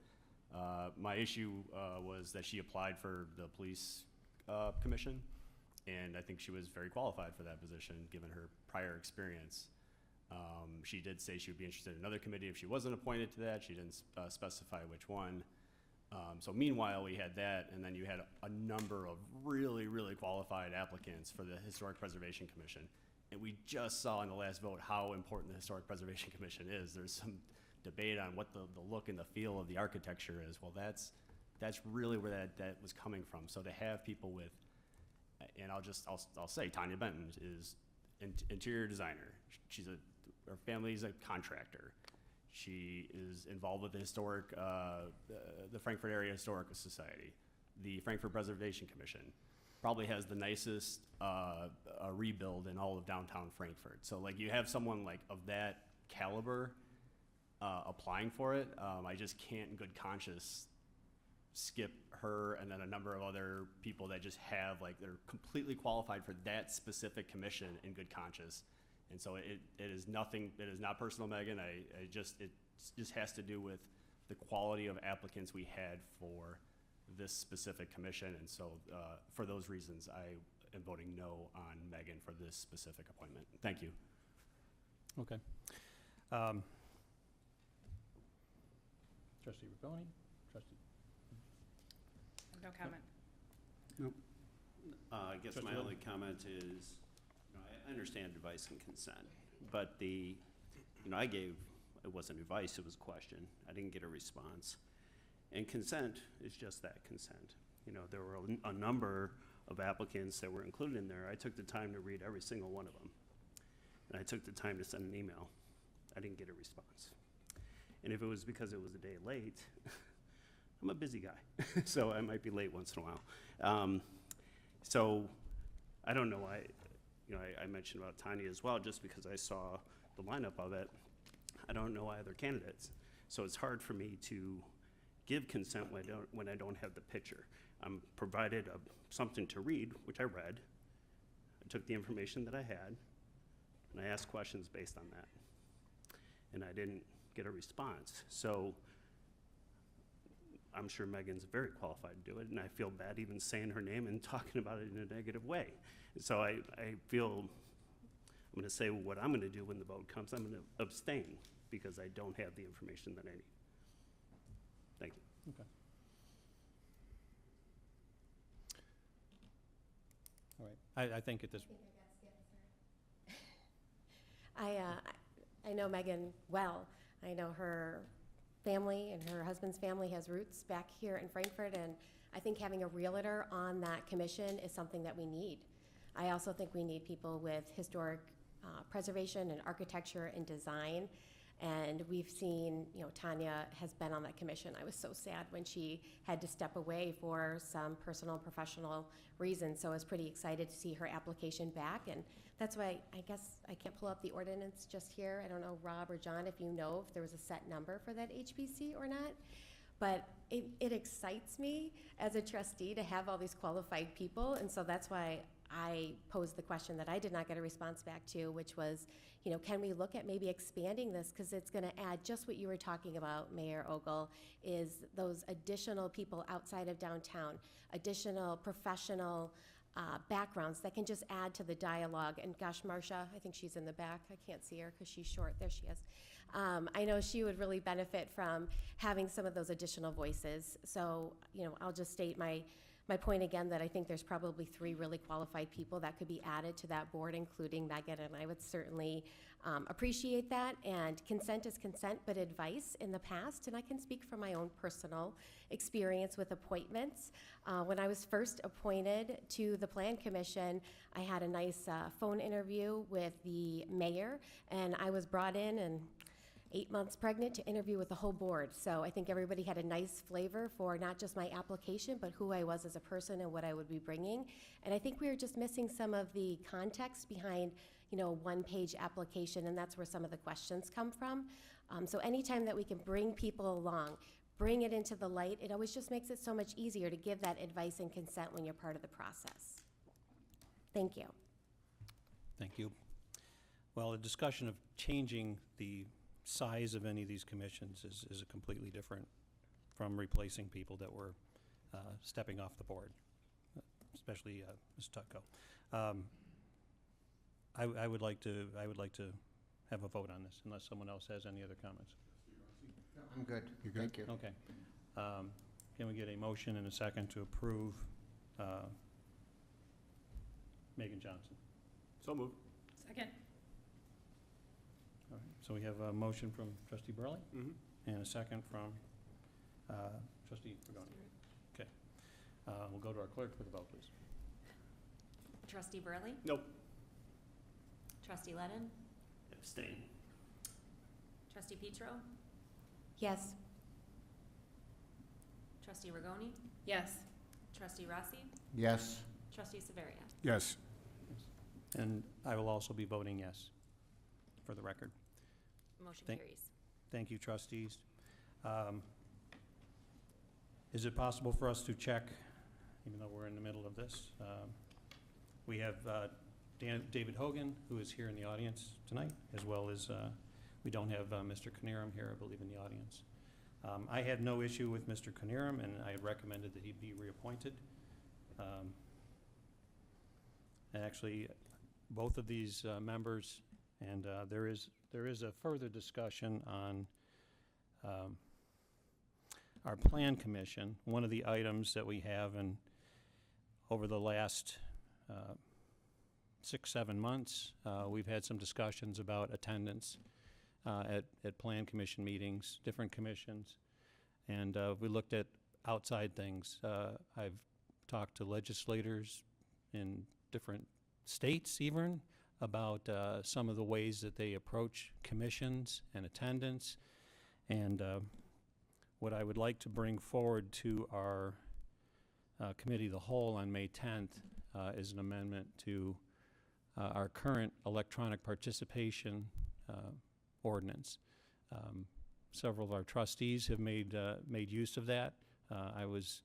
Speaker 6: my issue was that she applied for the police commission, and I think she was very qualified for that position, given her prior experience. She did say she would be interested in another committee if she wasn't appointed to that. She didn't specify which one. So meanwhile, we had that, and then you had a number of really, really qualified applicants for the Historic Preservation Commission. And we just saw in the last vote how important the Historic Preservation Commission is. There's some debate on what the look and the feel of the architecture is. Well, that's really where that was coming from. So to have people with, and I'll say Tanya Benton is interior designer. Her family's a contractor. She is involved with the historic, the Frankfort Area Historical Society, the Frankfort Preservation Commission. Probably has the nicest rebuild in all of downtown Frankfort. So like you have someone like of that caliber applying for it. I just can't in good conscience skip her and then a number of other people that just have they're completely qualified for that specific commission in good conscience. And so it is nothing, it is not personal, Megan. It just has to do with the quality of applicants we had for this specific commission. And so for those reasons, I am voting no on Megan for this specific appointment. Thank you.
Speaker 1: Okay. Trustee Rigoni? Trustee?
Speaker 5: No comment.
Speaker 7: I guess
Speaker 1: Trustee
Speaker 7: my
Speaker 1: Little.
Speaker 7: only comment is, I understand advice and consent, but I gave, it wasn't advice, it was a question. I didn't get a response. And consent is just that, consent. There were a number of applicants that were included in there. I took the time to read every single one of them. And I took the time to send an email. I didn't get a response. And if it was because it was a day late, I'm a busy guy, so I might be late once in a while. So I don't know why, I mentioned about Tanya as well, just because I saw the lineup of it. I don't know other candidates. So it's hard for me to give consent when I don't have the picture. I'm provided something to read, which I read. I took the information that I had, and I asked questions based on that. And I didn't get a response. So I'm sure Megan's very qualified to do it, and I feel bad even saying her name and talking about it in a negative way. So I feel I'm going to say what I'm going to do when the vote comes. I'm going to abstain because I don't have the information that I need. Thank you.
Speaker 1: Okay. All right. I think at this.
Speaker 3: I know Megan well. I know her family and her husband's family has roots back here in Frankfort, and I think having a realtor on that commission is something that we need. I also think we need people with historic preservation and architecture and design. And we've seen, Tanya has been on that commission. I was so sad when she had to step away for some personal and professional reasons. So I was pretty excited to see her application back. And that's why I guess I can't pull up the ordinance just here. I don't know, Rob or John, if you know if there was a set number for that HPC or not. but it excites me as a trustee to have all these qualified people, and so that's why I posed the question that I did not get a response back to, which was, can we look at maybe expanding this, because it's going to add just what you were talking about, Mayor Ogle, is those additional people outside of downtown, additional professional backgrounds that can just add to the dialogue. And gosh, Marcia, I think she's in the back. I can't see her because she's short. There she is. I know she would really benefit from having some of those additional voices. So, I'll just state my point again, that I think there's probably 3 really qualified people that could be added to that board, including Megan, and I would certainly appreciate that. And consent is consent, but advice in the past, and I can speak from my own personal experience with appointments. When I was first appointed to the Plan Commission, I had a nice phone interview with the mayor, and I was brought in and 8 months pregnant to interview with the whole board. So I think everybody had a nice flavor for not just my application, but who I was as a person and what I would be bringing. And I think we were just missing some of the context behind, a one-page application, and that's where some of the questions come from. So anytime that we can bring people along, bring it into the light, it always just makes it so much easier to give that advice and consent when you're part of the process. Thank you.
Speaker 1: Thank you. Well, a discussion of changing the size of any of these commissions is a completely different from replacing people that were stepping off the board, especially Ms. Tutko. I would like to have a vote on this, unless someone else has any other comments.
Speaker 11: I'm good.
Speaker 10: You good?
Speaker 11: Thank you.
Speaker 1: Okay. Can we get a motion and a second to approve Megan Johnson?
Speaker 6: So moved.
Speaker 5: Second.
Speaker 1: All right, so we have a motion from Trustee Burley
Speaker 6: Mm-hmm.
Speaker 1: and a second from Trustee Regoni. Okay. We'll go to our clerk for the vote, please.
Speaker 4: Trustee Burley?
Speaker 6: Nope.
Speaker 4: Trustee Ledden?
Speaker 7: Abstain.
Speaker 4: Trustee Petro?
Speaker 3: Yes.
Speaker 4: Trustee Regoni?
Speaker 5: Yes.
Speaker 4: Trustee Rossi?
Speaker 11: Yes.
Speaker 4: Trustee Severia?
Speaker 10: Yes.
Speaker 1: And I will also be voting yes, for the record.
Speaker 4: Motion
Speaker 1: Thank-
Speaker 4: carries.
Speaker 1: Thank you, trustees. Is it possible for us to check, even though we're in the middle of this? We have David Hogan, who is here in the audience tonight, as well as we don't have Mr. Knierim here, I believe, in the audience. I had no issue with Mr. Knierim, and I had recommended that he be reappointed. Actually, both of these members, and there is a further discussion on our Plan Commission. One of the items that we have, and over the last 6-7 months, we've had some discussions about attendance at Plan Commission meetings, different commissions, and we looked at outside things. I've talked to legislators in different states even about some of the ways that they approach commissions and attendance, and what I would like to bring forward to our committee of the whole on May 10th is an amendment to our current electronic participation ordinance. Several of our trustees have made use of that. I was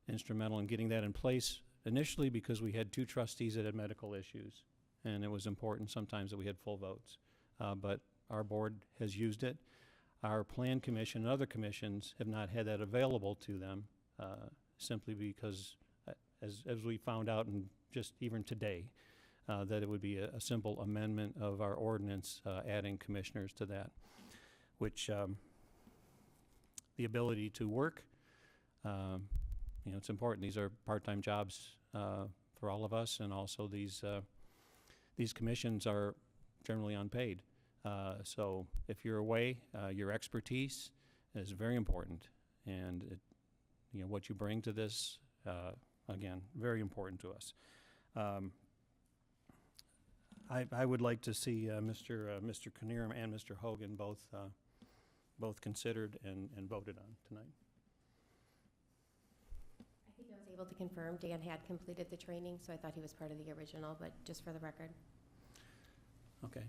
Speaker 1: instrumental in getting that in place initially because we had 2 trustees that had medical issues, and it was important sometimes that we had full votes. But our board has used it. Our Plan Commission and other commissions have not had that available to them simply because, as we found out in just even today, that it would be a simple amendment of our ordinance adding commissioners to that, which the ability to work, it's important. These are part-time jobs for all of us, and also these commissions are generally unpaid. So if you're away, your expertise is very important, and what you bring to this, again, very important to us. I would like to see Mr. Knierim and Mr. Hogan both considered and voted on tonight.
Speaker 3: I think I was able to confirm Dan had completed the training, so I thought he was part of the original, but just for the record.
Speaker 1: Okay.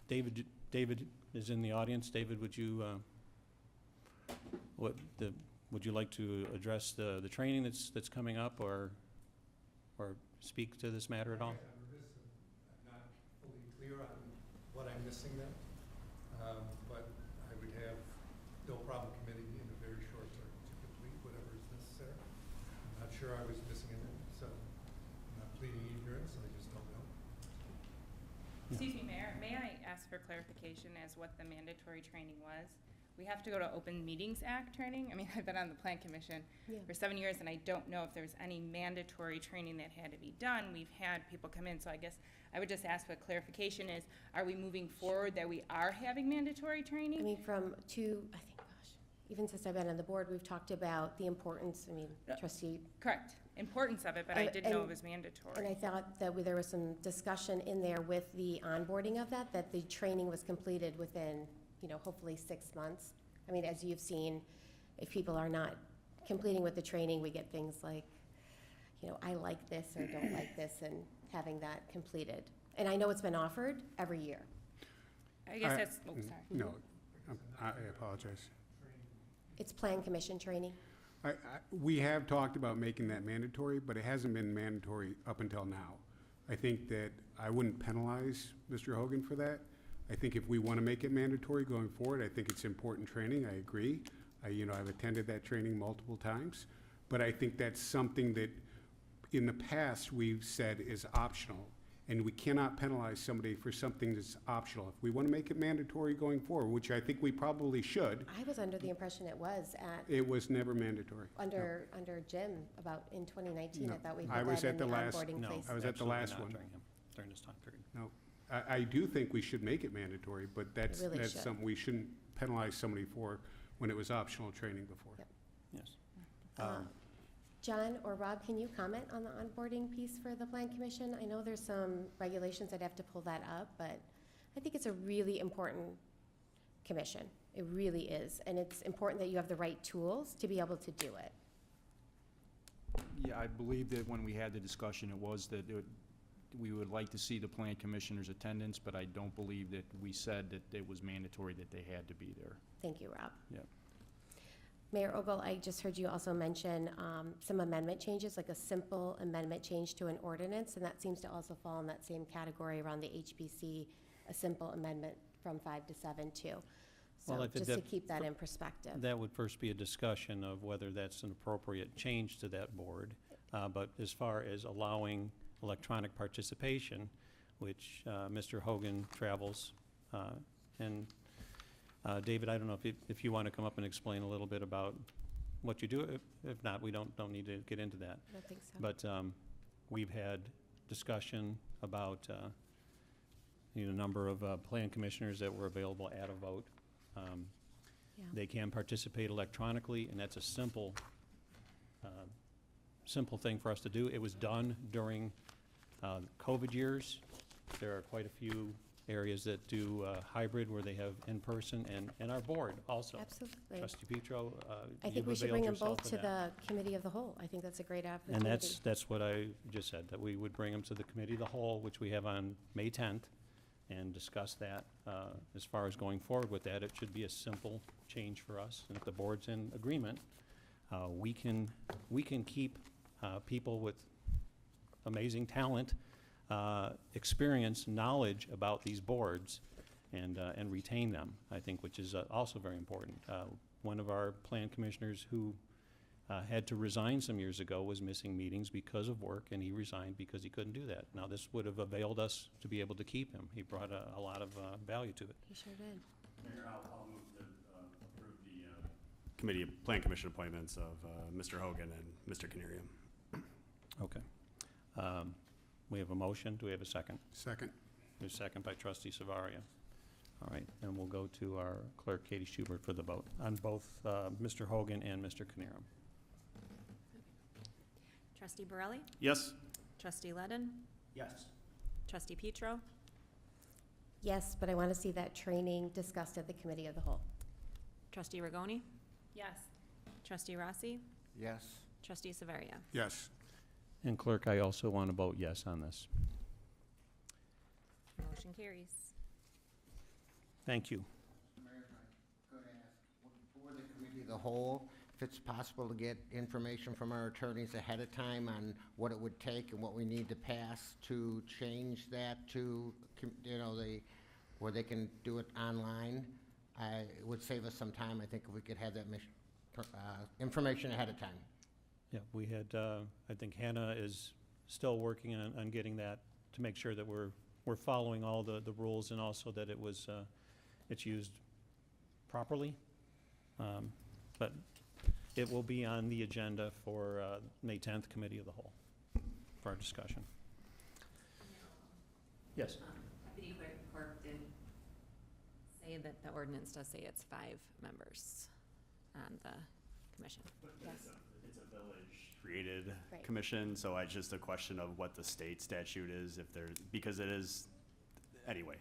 Speaker 1: David is in the audience. David, would you would you like to address the training that's coming up, or speak to this matter at all?
Speaker 12: I'm not fully clear on what I'm missing then, but I would have no problem committing in a very short term to complete whatever is necessary. I'm not sure I was missing anything, so I'm not pleading ignorance, I just don't know.
Speaker 5: Excuse me, Mayor, may I ask for clarification as what the mandatory training was? We have to go to Open Meetings Act training. I mean, I've been on the Plan Commission
Speaker 3: Yeah.
Speaker 5: for 7 years, and I don't know if there's any mandatory training that had to be done. We've had people come in, so I guess I would just ask what clarification is. Are we moving forward that we are having mandatory
Speaker 3: I
Speaker 5: training?
Speaker 3: mean, I think, gosh, even since I've been on the board, we've talked about the importance, trustee,
Speaker 5: Correct. Importance of it, but I
Speaker 3: And-
Speaker 5: didn't know it
Speaker 3: and-
Speaker 5: was
Speaker 3: and
Speaker 5: mandatory.
Speaker 3: I thought that there was some discussion in there with the onboarding of that the training was completed within, hopefully 6 months. I mean, as you've seen, if people are not completing with the training, we get things like, I like this or don't like this, and having that completed. And I know it's been offered every year.
Speaker 5: I guess that's, oh, sorry.
Speaker 10: No, I apologize.
Speaker 3: It's Plan Commission training.
Speaker 10: We have talked about making that mandatory, but it hasn't been mandatory up until now. I think that I wouldn't penalize Mr. Hogan for that. I think if we want to make it mandatory going forward, I think it's important training, I agree. I've attended that training multiple times, but I think that's something that in the past we've said is optional, and we cannot penalize somebody for something that's optional. If we want to make it mandatory going forward, which I think we probably should,
Speaker 3: I was under the impression it was
Speaker 10: it was never mandatory.
Speaker 3: under Jim about in 2019. I
Speaker 10: No.
Speaker 3: thought we
Speaker 10: I
Speaker 3: put
Speaker 10: was
Speaker 3: that
Speaker 10: at
Speaker 3: in
Speaker 10: the
Speaker 3: the
Speaker 10: last-
Speaker 3: onboarding
Speaker 1: No,
Speaker 3: place.
Speaker 10: I was at the
Speaker 1: absolutely
Speaker 10: last
Speaker 1: not
Speaker 10: one.
Speaker 1: during this time period.
Speaker 10: No, I do think we should make it mandatory, but that's
Speaker 3: really should.
Speaker 10: something we shouldn't penalize somebody for when it was optional training before.
Speaker 3: Yep.
Speaker 1: Yes.
Speaker 3: John or Rob, can you comment on the onboarding piece for the Plan Commission? I know there's some regulations, I'd have to pull that up, but I think it's a really important commission. It really is, and it's important that you have the right tools to be able to do it.
Speaker 13: Yeah, I believe that when we had the discussion, it was that we would like to see the plan commissioners' attendance, but I don't believe that we said that it was mandatory that they had to be there.
Speaker 3: Thank you, Rob.
Speaker 13: Yeah.
Speaker 3: Mayor Ogle, I just heard you also mention some amendment changes, like a simple amendment change to an ordinance, and that seems to also fall in that same category around the HPC, a simple amendment from 5 to 7 too.
Speaker 1: Well,
Speaker 3: So
Speaker 1: I think
Speaker 3: just to
Speaker 1: that-
Speaker 3: keep that in perspective.
Speaker 1: That would first be a discussion of whether that's an appropriate change to that board. But as far as allowing electronic participation, which Mr. Hogan travels, and David, I don't know if you want to come up and explain a little bit about what you do. If not, we don't need to get into that.
Speaker 3: I don't think so.
Speaker 1: But we've had discussion about a number of plan commissioners that were available at a vote.
Speaker 3: Yeah.
Speaker 1: They can participate electronically, and that's a simple thing for us to do. It was done during COVID years. There are quite a few areas that do hybrid where they have in-person, and our board also.
Speaker 3: Absolutely.
Speaker 1: Trustee Petro,
Speaker 3: I think
Speaker 1: you've
Speaker 3: we should bring them
Speaker 1: availed
Speaker 3: both
Speaker 1: yourself
Speaker 3: to
Speaker 1: of that.
Speaker 3: the committee of the whole. I think that's a great opportunity.
Speaker 1: And that's what I just said, that we would bring them to the committee of the whole, which we have on May 10th, and discuss that. As far as going forward with that, it should be a simple change for us. And if the board's in agreement, we can keep people with amazing talent, experience, knowledge about these boards, and retain them, I think, which is also very important. One of our plan commissioners who had to resign some years ago was missing meetings because of work, and he resigned because he couldn't do that. Now, this would have availed us to be able to keep him. He brought a lot of value to it.
Speaker 3: You sure did.
Speaker 6: Mayor, I'll move to approve the committee, plan commission appointments of Mr. Hogan and Mr. Canarium.
Speaker 1: Okay. We have a motion. Do we have a second?
Speaker 10: Second.
Speaker 1: There's a second by trustee Savaria. All right, and we'll go to our clerk, Katie Schubert, for the vote on both Mr. Hogan and Mr. Canarium.
Speaker 4: Trustee Borelli?
Speaker 6: Yes?
Speaker 4: Trustee Ledden?
Speaker 7: Yes.
Speaker 4: Trustee Petro?
Speaker 3: Yes, but I want to see that training discussed at the committee of the whole.
Speaker 4: Trustee Rigoni?
Speaker 5: Yes.
Speaker 4: Trustee Rossi?
Speaker 11: Yes.
Speaker 4: Trustee Severia?
Speaker 10: Yes.
Speaker 1: And clerk, I also want to vote yes on this.
Speaker 4: Motion carries.
Speaker 1: Thank you.
Speaker 11: Mayor, if I could ask, for the committee of of the whole, if it's possible to get information from our attorneys ahead of time on what it would take and what we need to pass to change that to, where they can do it online, it would save us some time, I think, if we could have that information ahead of time.
Speaker 1: Yeah, we had, I think Hannah is still working on getting that to make sure that we're following all the rules and also that it was, it's used properly. But it will be on the agenda for May 10th Committee of the Whole for our discussion. Yes?
Speaker 4: Deputy Clerk did say that the ordinance does say it's 5 members on the commission.
Speaker 3: Yes.
Speaker 6: It's a village-created
Speaker 3: Right.
Speaker 6: commission, so it's just a question of what the state statute is, if there, because it is, anyway.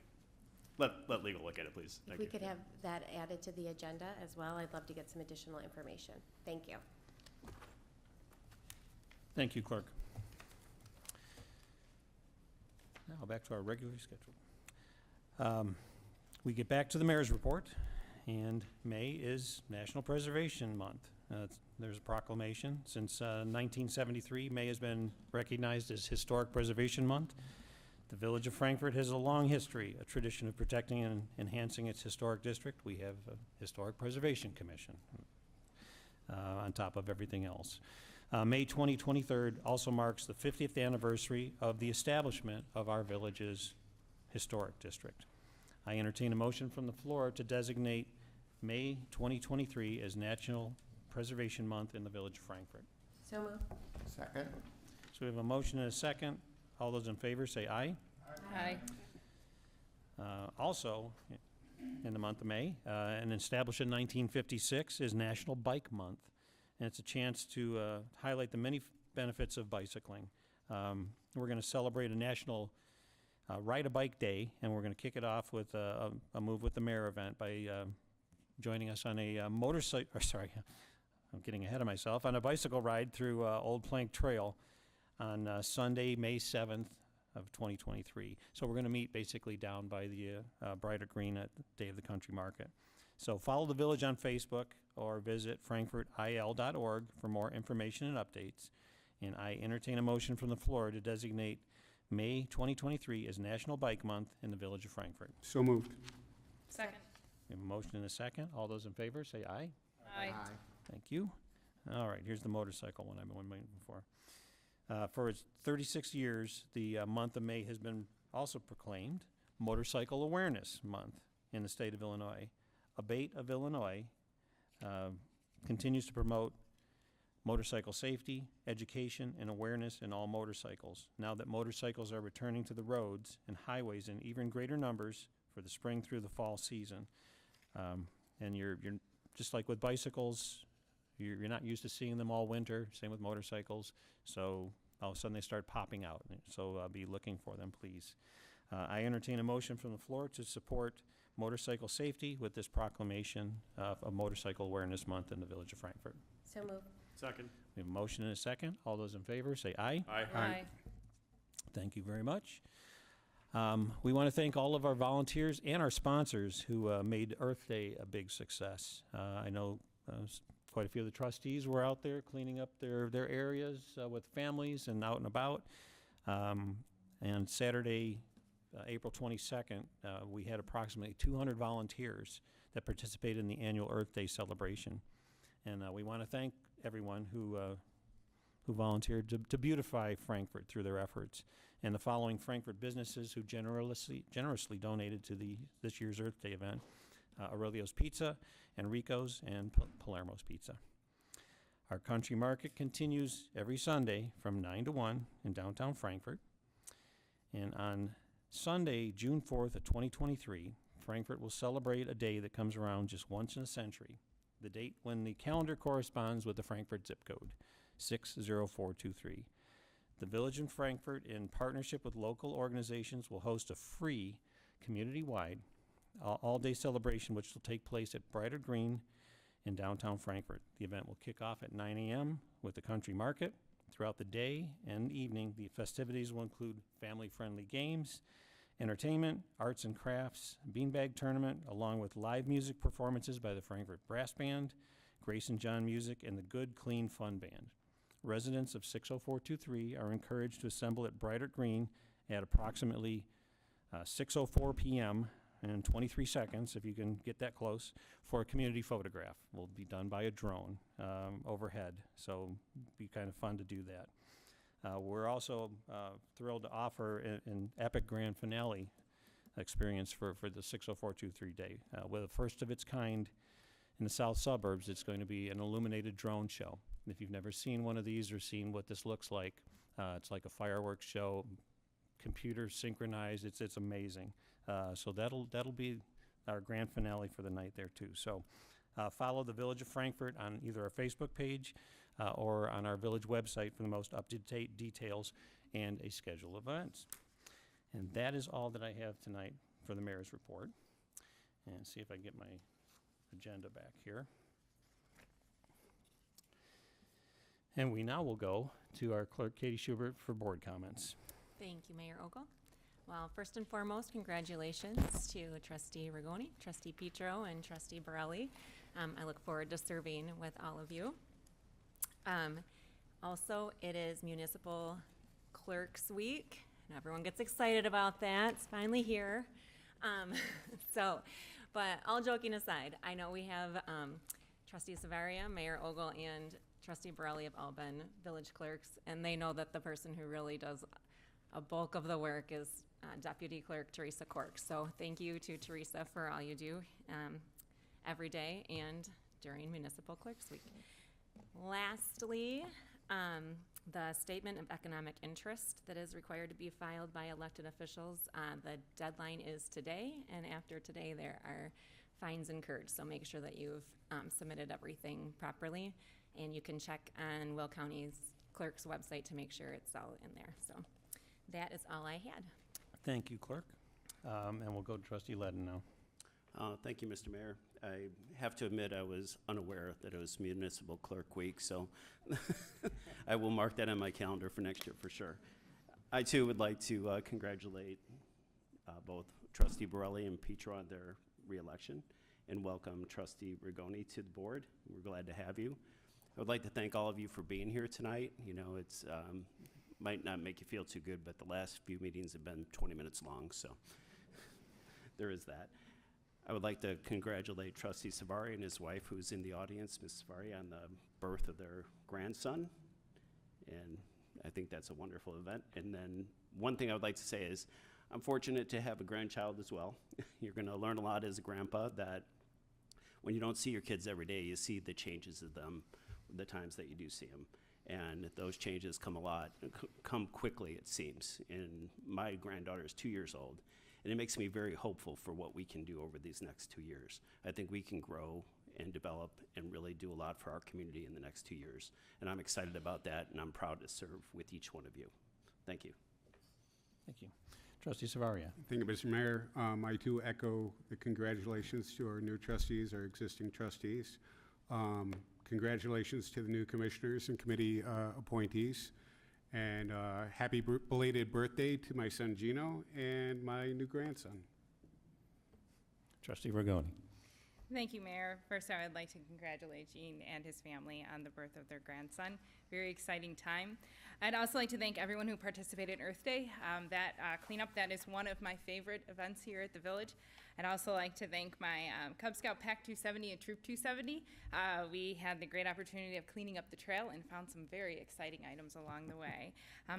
Speaker 6: Let legal look at it, please.
Speaker 3: If
Speaker 6: Thank
Speaker 3: we
Speaker 6: you.
Speaker 3: could have that added to the agenda as well, I'd love to get some additional information. Thank you.
Speaker 1: Thank you, Clerk. Now, back to our regularly scheduled. We get back to the mayor's report, and May is National Preservation Month. There's a proclamation. Since 1973, May has been recognized as Historic Preservation Month. The Village of Frankfort has a long history, a tradition of protecting and enhancing its historic district. We have a Historic Preservation Commission on top of everything else. May 2023 also marks the 50th anniversary of the establishment of our village's historic district. I entertain a motion from the floor to designate May 2023 as National Preservation Month in the Village of Frankfort.
Speaker 3: So moved.
Speaker 11: Second?
Speaker 1: So we have a motion and a second. All those in favor say aye.
Speaker 5: Aye.
Speaker 1: Also, in the month of May, and established in 1956, is National Bike Month. And it's a chance to highlight the many benefits of bicycling. We're going to celebrate a National Ride a Bike Day, and we're going to kick it off with a Move with the Mayor event by joining us on a motorcycle, I'm getting ahead of myself, on a bicycle ride through Old Plank Trail on Sunday, May 7th of 2023. So we're going to meet basically down by the Brighter Green at the Day of the Country Market. So follow the village on Facebook or visit frankfortil.org for more information and updates. And I entertain a motion from the floor to designate May 2023 as National Bike Month in the Village of Frankfort.
Speaker 10: So moved.
Speaker 5: Second.
Speaker 1: We have a motion and a second. All those in favor say aye.
Speaker 5: Aye.
Speaker 1: Thank you. All right, here's the motorcycle one I've been waiting for. For its 36 years, the month of May has been also proclaimed Motorcycle Awareness Month in the state of Illinois. ABATE of Illinois continues to promote motorcycle safety, education, and awareness in all motorcycles. Now that motorcycles are returning to the roads and highways in even greater numbers for the spring through the fall season. And you're just like with bicycles, you're not used to seeing them all winter, same with motorcycles. So all of a sudden they start popping out. So be looking for them, please. I entertain a motion from the floor to support motorcycle safety with this proclamation of Motorcycle Awareness Month in the Village of Frankfort.
Speaker 3: So moved.
Speaker 6: Second.
Speaker 1: We have a motion and a second. All those in favor say aye.
Speaker 5: Aye.
Speaker 1: Thank you very much. We want to thank all of our volunteers and our sponsors who made Earth Day a big success. I know quite a few of the trustees were out there cleaning up their areas with families and out and about. And Saturday, April 22nd, we had approximately 200 volunteers that participated in the annual Earth Day celebration. And we want to thank everyone who volunteered to beautify Frankfort through their efforts. And the following Frankfort businesses who generously donated to this year's Earth Day event: Aurelio's Pizza, Enrico's, and Palermo's Pizza. Our country market continues every Sunday from 9 to 1 in downtown Frankfort. And on Sunday, June 4th of 2023, Frankfort will celebrate a day that comes around just once in a century, the date when the calendar corresponds with the Frankfort zip code, 60423. The Village in Frankfort, in partnership with local organizations, will host a free, community-wide, all-day celebration which will take place at Brighter Green in downtown Frankfort. The event will kick off at 9 a.m. with the country market. Throughout the day and evening, the festivities will include family-friendly games, entertainment, arts and crafts, beanbag tournament, along with live music performances by the Frankfort Brass Band, Grayson John Music, and the Good Clean Fun Band. Residents of 60423 are encouraged to assemble at Brighter Green at approximately 6:04 p.m. and 23 seconds, if you can get that close, for a community photograph. Will be done by a drone overhead, so be kind of fun to do that. We're also thrilled to offer an epic grand finale experience for the 60423 day. With a first of its kind in the south suburbs, it's going to be an illuminated drone show. If you've never seen one of these or seen what this looks like, it's like a fireworks show, computer synchronized. It's amazing. So that'll be our grand finale for the night there too. So follow the Village of Frankfort on either our Facebook page or on our village website for the most up-to-date details and a schedule of events. And that is all that I have tonight for the mayor's report. And see if I can get my agenda back here. And we now will go to our clerk, Katie Schubert, for board comments.
Speaker 4: Thank you, Mayor Ogle. Well, first and foremost, congratulations to Trustee Rigoni, Trustee Petro, and Trustee Borelli. I look forward to serving with all of you. Also, it is Municipal Clerks Week, and everyone gets excited about that. It's finally here. But all joking aside, I know we have Trustee Savaria, Mayor Ogle, and Trustee Borelli have all been village clerks, and they know that the person who really does a bulk of the work is Deputy Clerk Teresa Cork. So thank you to Teresa for all you do every day and during Municipal Clerks Week. Lastly, the statement of economic interest that is required to be filed by elected officials, the deadline is today, and after today there are fines incurred. So make sure that you've submitted everything properly, and you can check on Will County's clerk's website to make sure it's all in there. So that is all I had.
Speaker 1: Thank you, clerk. And we'll go to Trustee Ledden now.
Speaker 7: Thank you, Mr. Mayor. I have to admit I was unaware that it was Municipal Clerk Week, so I will mark that on my calendar for next year for sure. I too would like to congratulate both Trustee Borelli and Petro on their reelection and welcome Trustee Rigoni to the board. We're glad to have you. I would like to thank all of you for being here tonight. You know, it's might not make you feel too good, but the last few meetings have been 20 minutes long, so there is that. I would like to congratulate Trustee Savari and his wife, who's in the audience, Ms. Savari, on the birth of their grandson. And I think that's a wonderful event. And then one thing I would like to say is I'm fortunate to have a grandchild as well. You're going to learn a lot as a grandpa that when you don't see your kids every day, you see the changes of them, the times that you do see them. And those changes come quickly, it seems. And my granddaughter is 2 years old. And it makes me very hopeful for what we can do over these next 2 years. I think we can grow and develop and really do a lot for our community in the next 2 years. And I'm excited about that, and I'm proud to serve with each one of you. Thank you.
Speaker 1: Thank you. Trustee Savaria.
Speaker 10: Thank you, Mr. Mayor. I too echo the congratulations to our new trustees, our existing trustees. Congratulations to the new commissioners and committee appointees. And happy belated birthday to my son Gino and my new grandson.
Speaker 1: Trustee Rigoni.
Speaker 5: Thank you, Mayor. First, I would like to congratulate Gene and his family on the birth of their grandson. Very exciting time. I'd also like to thank everyone who participated in Earth Day. That cleanup, that is one of my favorite events here at the village. I'd also like to thank my Cub Scout Pack 270 and Troop 270. We had the great opportunity of cleaning up the trail and found some very exciting items along the way.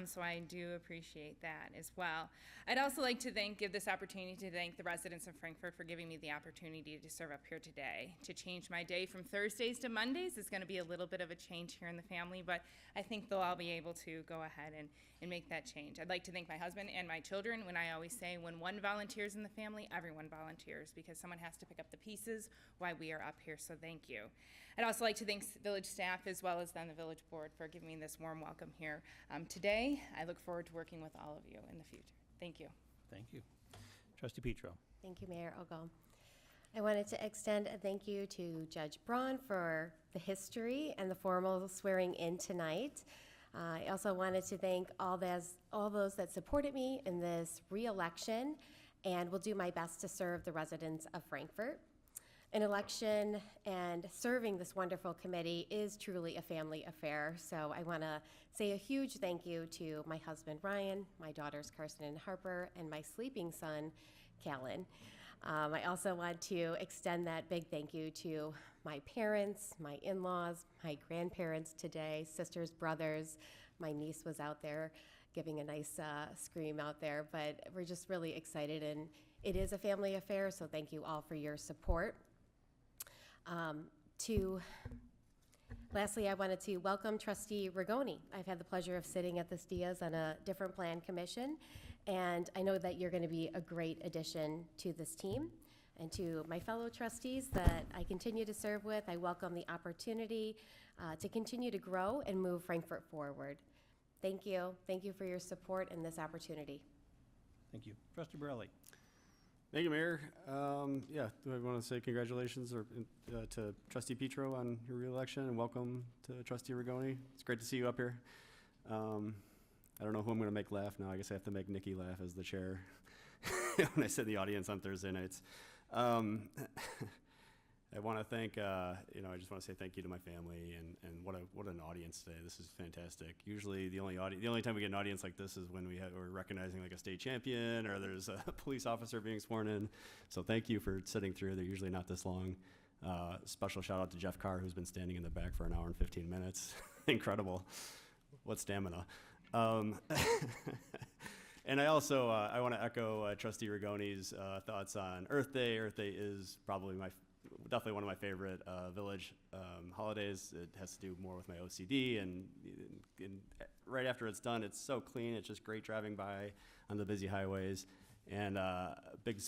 Speaker 5: So I do appreciate that as well. I'd also like to give this opportunity to thank the residents of Frankfort for giving me the opportunity to serve up here today. To change my day from Thursdays to Mondays is going to be a little bit of a change here in the family, but I think they'll all be able to go ahead and make that change. I'd like to thank my husband and my children. When I always say when one volunteers in the family, everyone volunteers, because someone has to pick up the pieces while we are up here, so thank you. I'd also like to thank village staff as well as then the village board for giving me this warm welcome here today. I look forward to working with all of you in the future. Thank you.
Speaker 1: Thank you. Trustee Petro.
Speaker 3: Thank you, Mayor Ogle. I wanted to extend a thank you to Judge Braun for the history and the formal swearing in tonight. I also wanted to thank all those that supported me in this re-election, and will do my best to serve the residents of Frankfort. An election and serving this wonderful committee is truly a family affair. So I want to say a huge thank you to my husband, Ryan, my daughters, Carson and Harper, and my sleeping son, Callan. I also want to extend that big thank you to my parents, my in-laws, my grandparents today, sisters, brothers. My niece was out there giving a nice scream out there, but we're just really excited, and it is a family affair, so thank you all for your support. Lastly, I wanted to welcome Trustee Rigoni. I've had the pleasure of sitting at this Diaz on a different plan commission, and I know that you're going to be a great addition to this team. And to my fellow trustees that I continue to serve with, I welcome the opportunity to continue to grow and move Frankfort forward. Thank you. Thank you for your support and this opportunity.
Speaker 1: Thank you. Trustee Borelli.
Speaker 6: Thank you, Mayor. Yeah, do I want to say congratulations to Trustee Petro on your reelection, and welcome to Trustee Rigoni. It's great to see you up here. I don't know who I'm going to make laugh now. I guess I have to make Nikki laugh as the chair when I sit in the audience on Thursday nights. I want to thank, I just want to say thank you to my family, and what an audience today. This is fantastic. Usually the only time we get an audience like this is when we're recognizing like a state champion or there's a police officer being sworn in. So thank you for sitting through. They're usually not this long. Special shout out to Jeff Carr, who's been standing in the back for 1 hour and 15 minutes. Incredible. What stamina. And I also, I want to echo Trustee Rigoni's thoughts on Earth Day. Earth Day is probably definitely one of my favorite village holidays. It has to do more with my OCD, and right after it's done, it's so clean. It's just great driving by on the busy highways. And big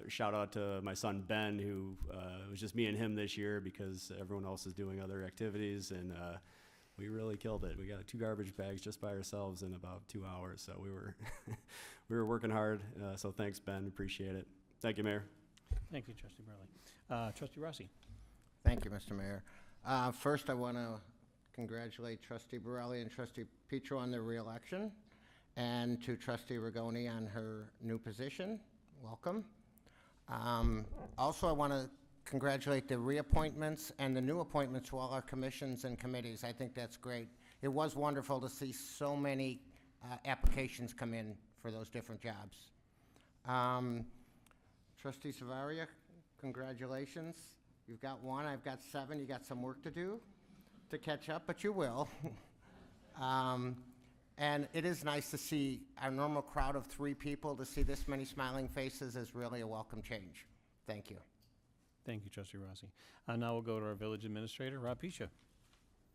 Speaker 6: shout out to my son Ben, who it was just me and him this year because everyone else is doing other activities, and we really killed it. We got 2 garbage bags just by ourselves in about 2 hours, so we were we were working hard. So thanks, Ben. Appreciate it. Thank you, Mayor.
Speaker 1: Thank you, Trustee Borelli. Trustee Rossi.
Speaker 11: Thank you, Mr. Mayor. First, I want to congratulate Trustee Borelli and Trustee Petro on their reelection, and to Trustee Rigoni on her new position. Welcome. Also, I want to congratulate the reappointments and the new appointments to all our commissions and committees. I think that's great. It was wonderful to see so many applications come in for those different jobs. Trustee Savaria, congratulations. You've got 1, I've got 7. You got some work to do to catch up, but you will. And it is nice to see our normal crowd of 3 people. To see this many smiling faces is really a welcome change. Thank you.
Speaker 1: Thank you, Trustee Rossi. Now we'll go to our village administrator, Rob Pisha.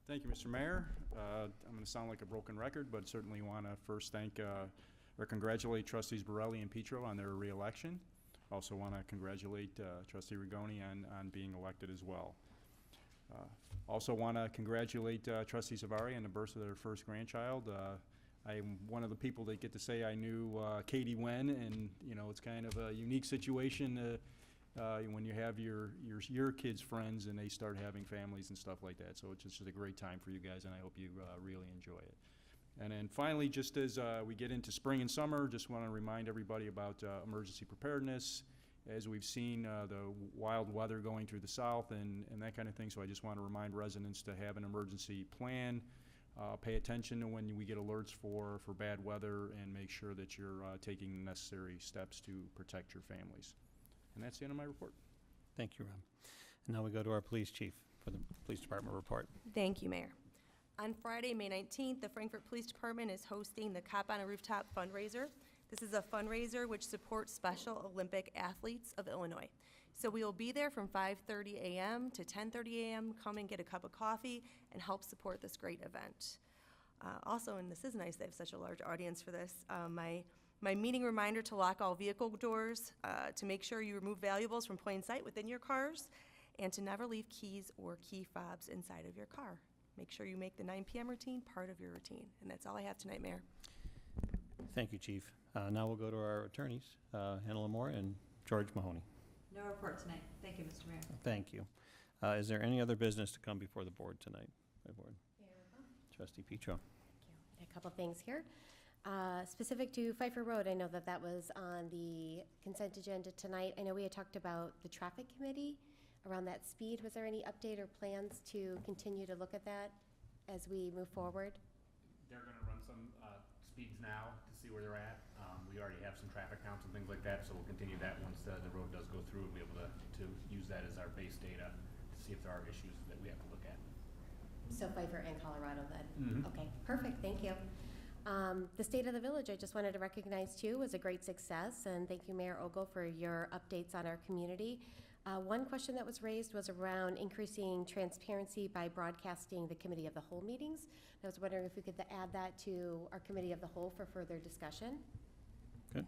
Speaker 13: Thank you, Mr. Mayor. I'm going to sound like a broken record, but certainly want to first thank or congratulate Trustees Borelli and Petro on their reelection. Also want to congratulate Trustee Rigoni on being elected as well. Also want to congratulate Trustee Savaria on the birth of their first grandchild. I'm one of the people that get to say I knew Katie Wen, and it's kind of a unique situation when you have your kids' friends and they start having families and stuff like that. So it's just a great time for you guys, and I hope you really enjoy it. And then finally, just as we get into spring and summer, just want to remind everybody about emergency preparedness. As we've seen the wild weather going through the south and that kind of thing, so I just want to remind residents to have an emergency plan. Pay attention to when we get alerts for bad weather, and make sure that you're taking necessary steps to protect your families. And that's the end of my report.
Speaker 1: Thank you, Rob. And now we go to our police chief for the police department report.
Speaker 14: Thank you, Mayor. On Friday, May 19th, the Frankfort Police Department is hosting the Cop on a Rooftop fundraiser. This is a fundraiser which supports Special Olympic athletes of Illinois. So we will be there from 5:30 a.m. to 10:30 a.m. Come and get a cup of coffee and help support this great event. Also, and this is nice, they have such a large audience for this, my meeting reminder to lock all vehicle doors, to make sure you remove valuables from plain sight within your cars, and to never leave keys or key fobs inside of your car. Make sure you make the 9 p.m. routine part of your routine. And that's all I have tonight, Mayor.
Speaker 1: Thank you, Chief. Now we'll go to our attorneys, Hannah Lamore and George Mahoney.
Speaker 15: No report tonight. Thank you, Mr. Mayor.
Speaker 1: Thank you. Is there any other business to come before the board tonight? By board. Trustee Petro.
Speaker 3: Thank you. A couple things here. Specific to Pfeiffer Road, I know that that was on the consent agenda tonight. I know we had talked about the traffic committee around that speed. Was there any update or plans to continue to look at that as we move forward?
Speaker 16: They're gonna run some speeds now to see where they're at. We already have some traffic counts and things like that, so we'll continue that once the road does go through and be able to use that as our base data to see if there are issues that we have to look at.
Speaker 3: So Pfeiffer and Colorado then?
Speaker 16: Mhm.
Speaker 3: Okay, perfect, thank you. The State of the Village, I just wanted to recognize too, was a great success, and thank you, Mayor Ogle, for your updates on our community. One question that was raised was around increasing transparency by broadcasting the Committee of the Whole meetings. I was wondering if we could add that to our Committee of the Whole for further discussion.
Speaker 1: Good.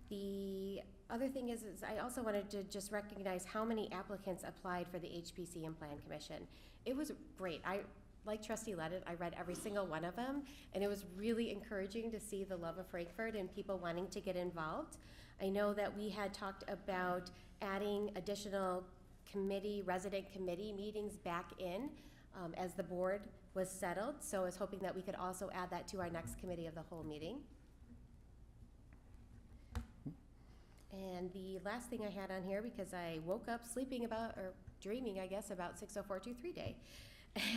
Speaker 3: The other thing is I also wanted to just recognize how many applicants applied for the HPC and Plan Commission. It was great. Like Trustee Leddit, I read every single one of them, and it was really encouraging to see the love of Frankfort and people wanting to get involved. I know that we had talked about adding additional resident committee meetings back in as the board was settled, so I was hoping that we could also add that to our next Committee of the Whole meeting. And the last thing I had on here, because I woke up dreaming, I guess, about 60423 Day.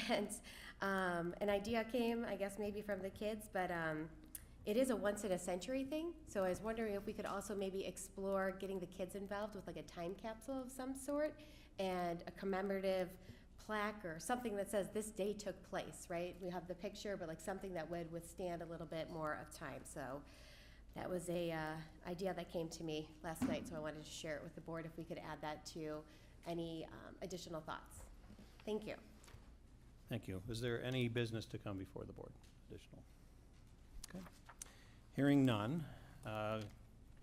Speaker 3: And an idea came, I guess, maybe from the kids, but it is a once-in-a-century thing. So I was wondering if we could also maybe explore getting the kids involved with like a time capsule of some sort and a commemorative plaque or something that says this day took place, right? We have the picture, but like something that would withstand a little bit more of time. So that was a idea that came to me last night, so I wanted to share it with the board if we could add that to any additional thoughts. Thank you.
Speaker 1: Thank you. Is there any business to come before the board? Additional? Okay. Hearing none,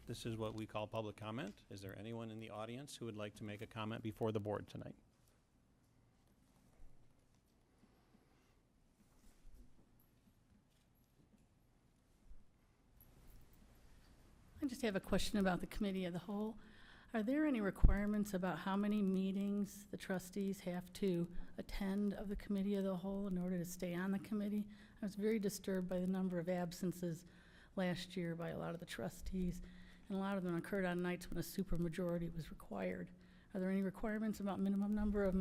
Speaker 1: this is what we call public comment. Is there anyone in the audience who would like to make a comment before the board tonight?
Speaker 8: I just have a question about the Committee of the Whole. Are there any requirements about how many meetings the trustees have to attend of the Committee of the Whole in order to stay on the committee? I was very disturbed by the number of absences last year by a lot of the trustees, and a lot of them occurred on nights when a supermajority was required. Are there any requirements about minimum number of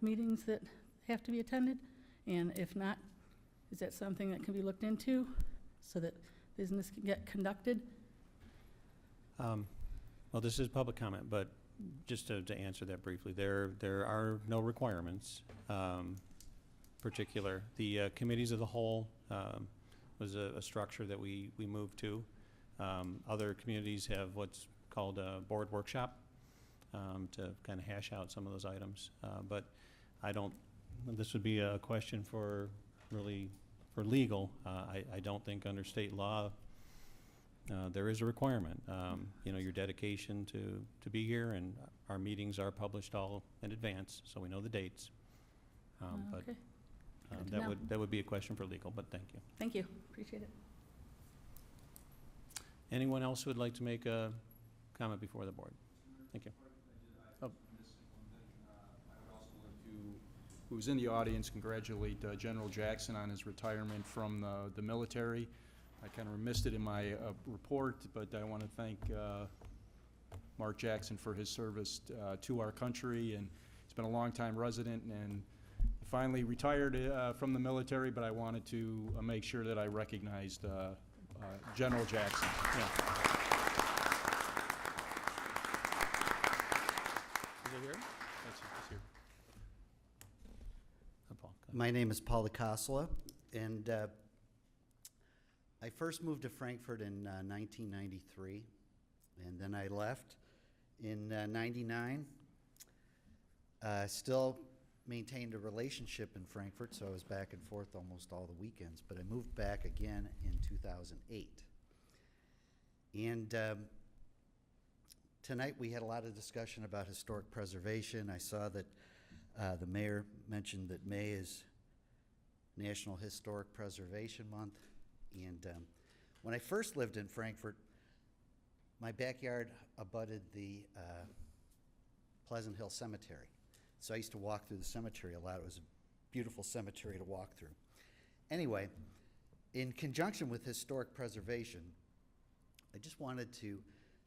Speaker 8: meetings that have to be attended? And if not, is that something that can be looked into so that business can get conducted?
Speaker 1: Well, this is public comment, but just to answer that briefly, there are no requirements particular. The committees of the whole was a structure that we moved to. Other communities have what's called a board workshop to kind of hash out some of those items. But this would be a question for legal. I don't think under state law there is a requirement. Your dedication to be here, and our meetings are published all in advance, so we know the dates. But
Speaker 8: Okay. Good to know.
Speaker 1: that would be a question for legal, but thank you.
Speaker 8: Thank you, appreciate it.
Speaker 1: Anyone else who would like to make a comment before the board? Thank you.
Speaker 13: I would also like to, who's in the audience, congratulate General Jackson on his retirement from the military. I kind of missed it in my report, but I want to thank Mark Jackson for his service to our country, and he's been a long-time resident and finally retired from the military, but I wanted to make sure that I recognized General Jackson.
Speaker 1: Yeah. Is it here?
Speaker 13: That's here.
Speaker 1: Paul, go ahead.
Speaker 17: My name is Paul DeCassola, and I first moved to Frankfort in 1993, and then I left in 99. Still maintained a relationship in Frankfort, so I was back and forth almost all the weekends, but I moved back again in 2008. And tonight we had a lot of discussion about historic preservation. I saw that the mayor mentioned that May is National Historic Preservation Month. And when I first lived in Frankfort, my backyard abutted the Pleasant Hill Cemetery. So I used to walk through the cemetery a lot. It was a beautiful cemetery to walk through. Anyway, in conjunction with historic preservation, I just wanted to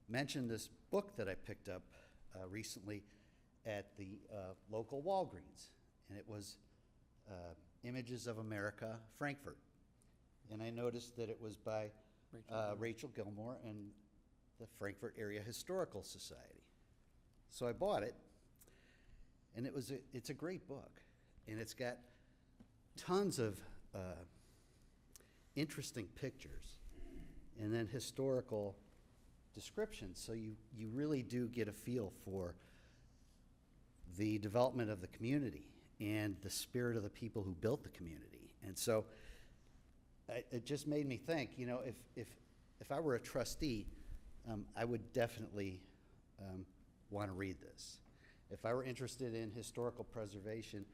Speaker 17: mention this book that I picked up recently at the local Walgreens, and it was Images of America, Frankfort. And I noticed that it was by Rachel Gilmore and the Frankfort Area Historical Society. So I bought it, and it's a great book, and it's got tons of interesting pictures and then historical descriptions, so you really do get a feel for the development of the community and the spirit of the people who built the community. And so it just made me think, you know, if I were a trustee, I would definitely want to read this. If I were interested in historical preservation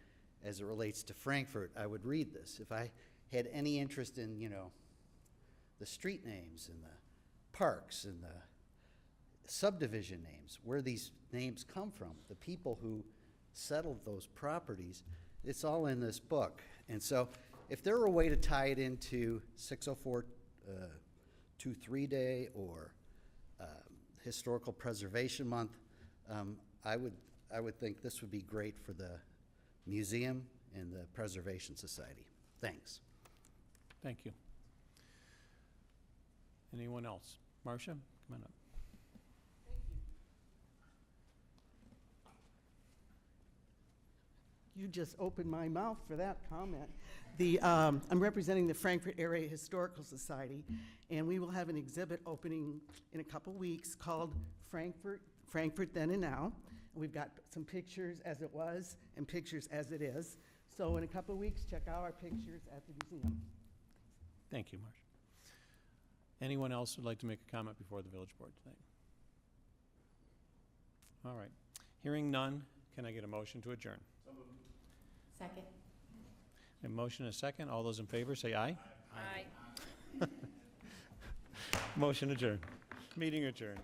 Speaker 17: as it relates to Frankfort, I would read this. If I had any interest in, you know, the street names and the parks and the subdivision names, where these names come from, the people who settled those properties, it's all in this book. And so if there were a way to tie it into 604-23 Day or Historical Preservation Month, I would think this would be great for the museum and the Preservation Society. Thanks.
Speaker 1: Thank you. Anyone else? Marcia, come on up.
Speaker 18: You just opened my mouth for that comment. I'm representing the Frankfort Area Historical Society, and we will have an exhibit opening in a couple weeks called Frankfort Then and Now. We've got some pictures as it was and pictures as it is. So in a couple weeks, check out our pictures at the museum.
Speaker 1: Thank you, Marcia. Anyone else would like to make a comment before the village board tonight? All right. Hearing none, can I get a motion to adjourn?
Speaker 3: Second.
Speaker 1: A motion and a second. All those in favor say aye.
Speaker 5: Aye.
Speaker 1: Motion adjourned. Meeting adjourned.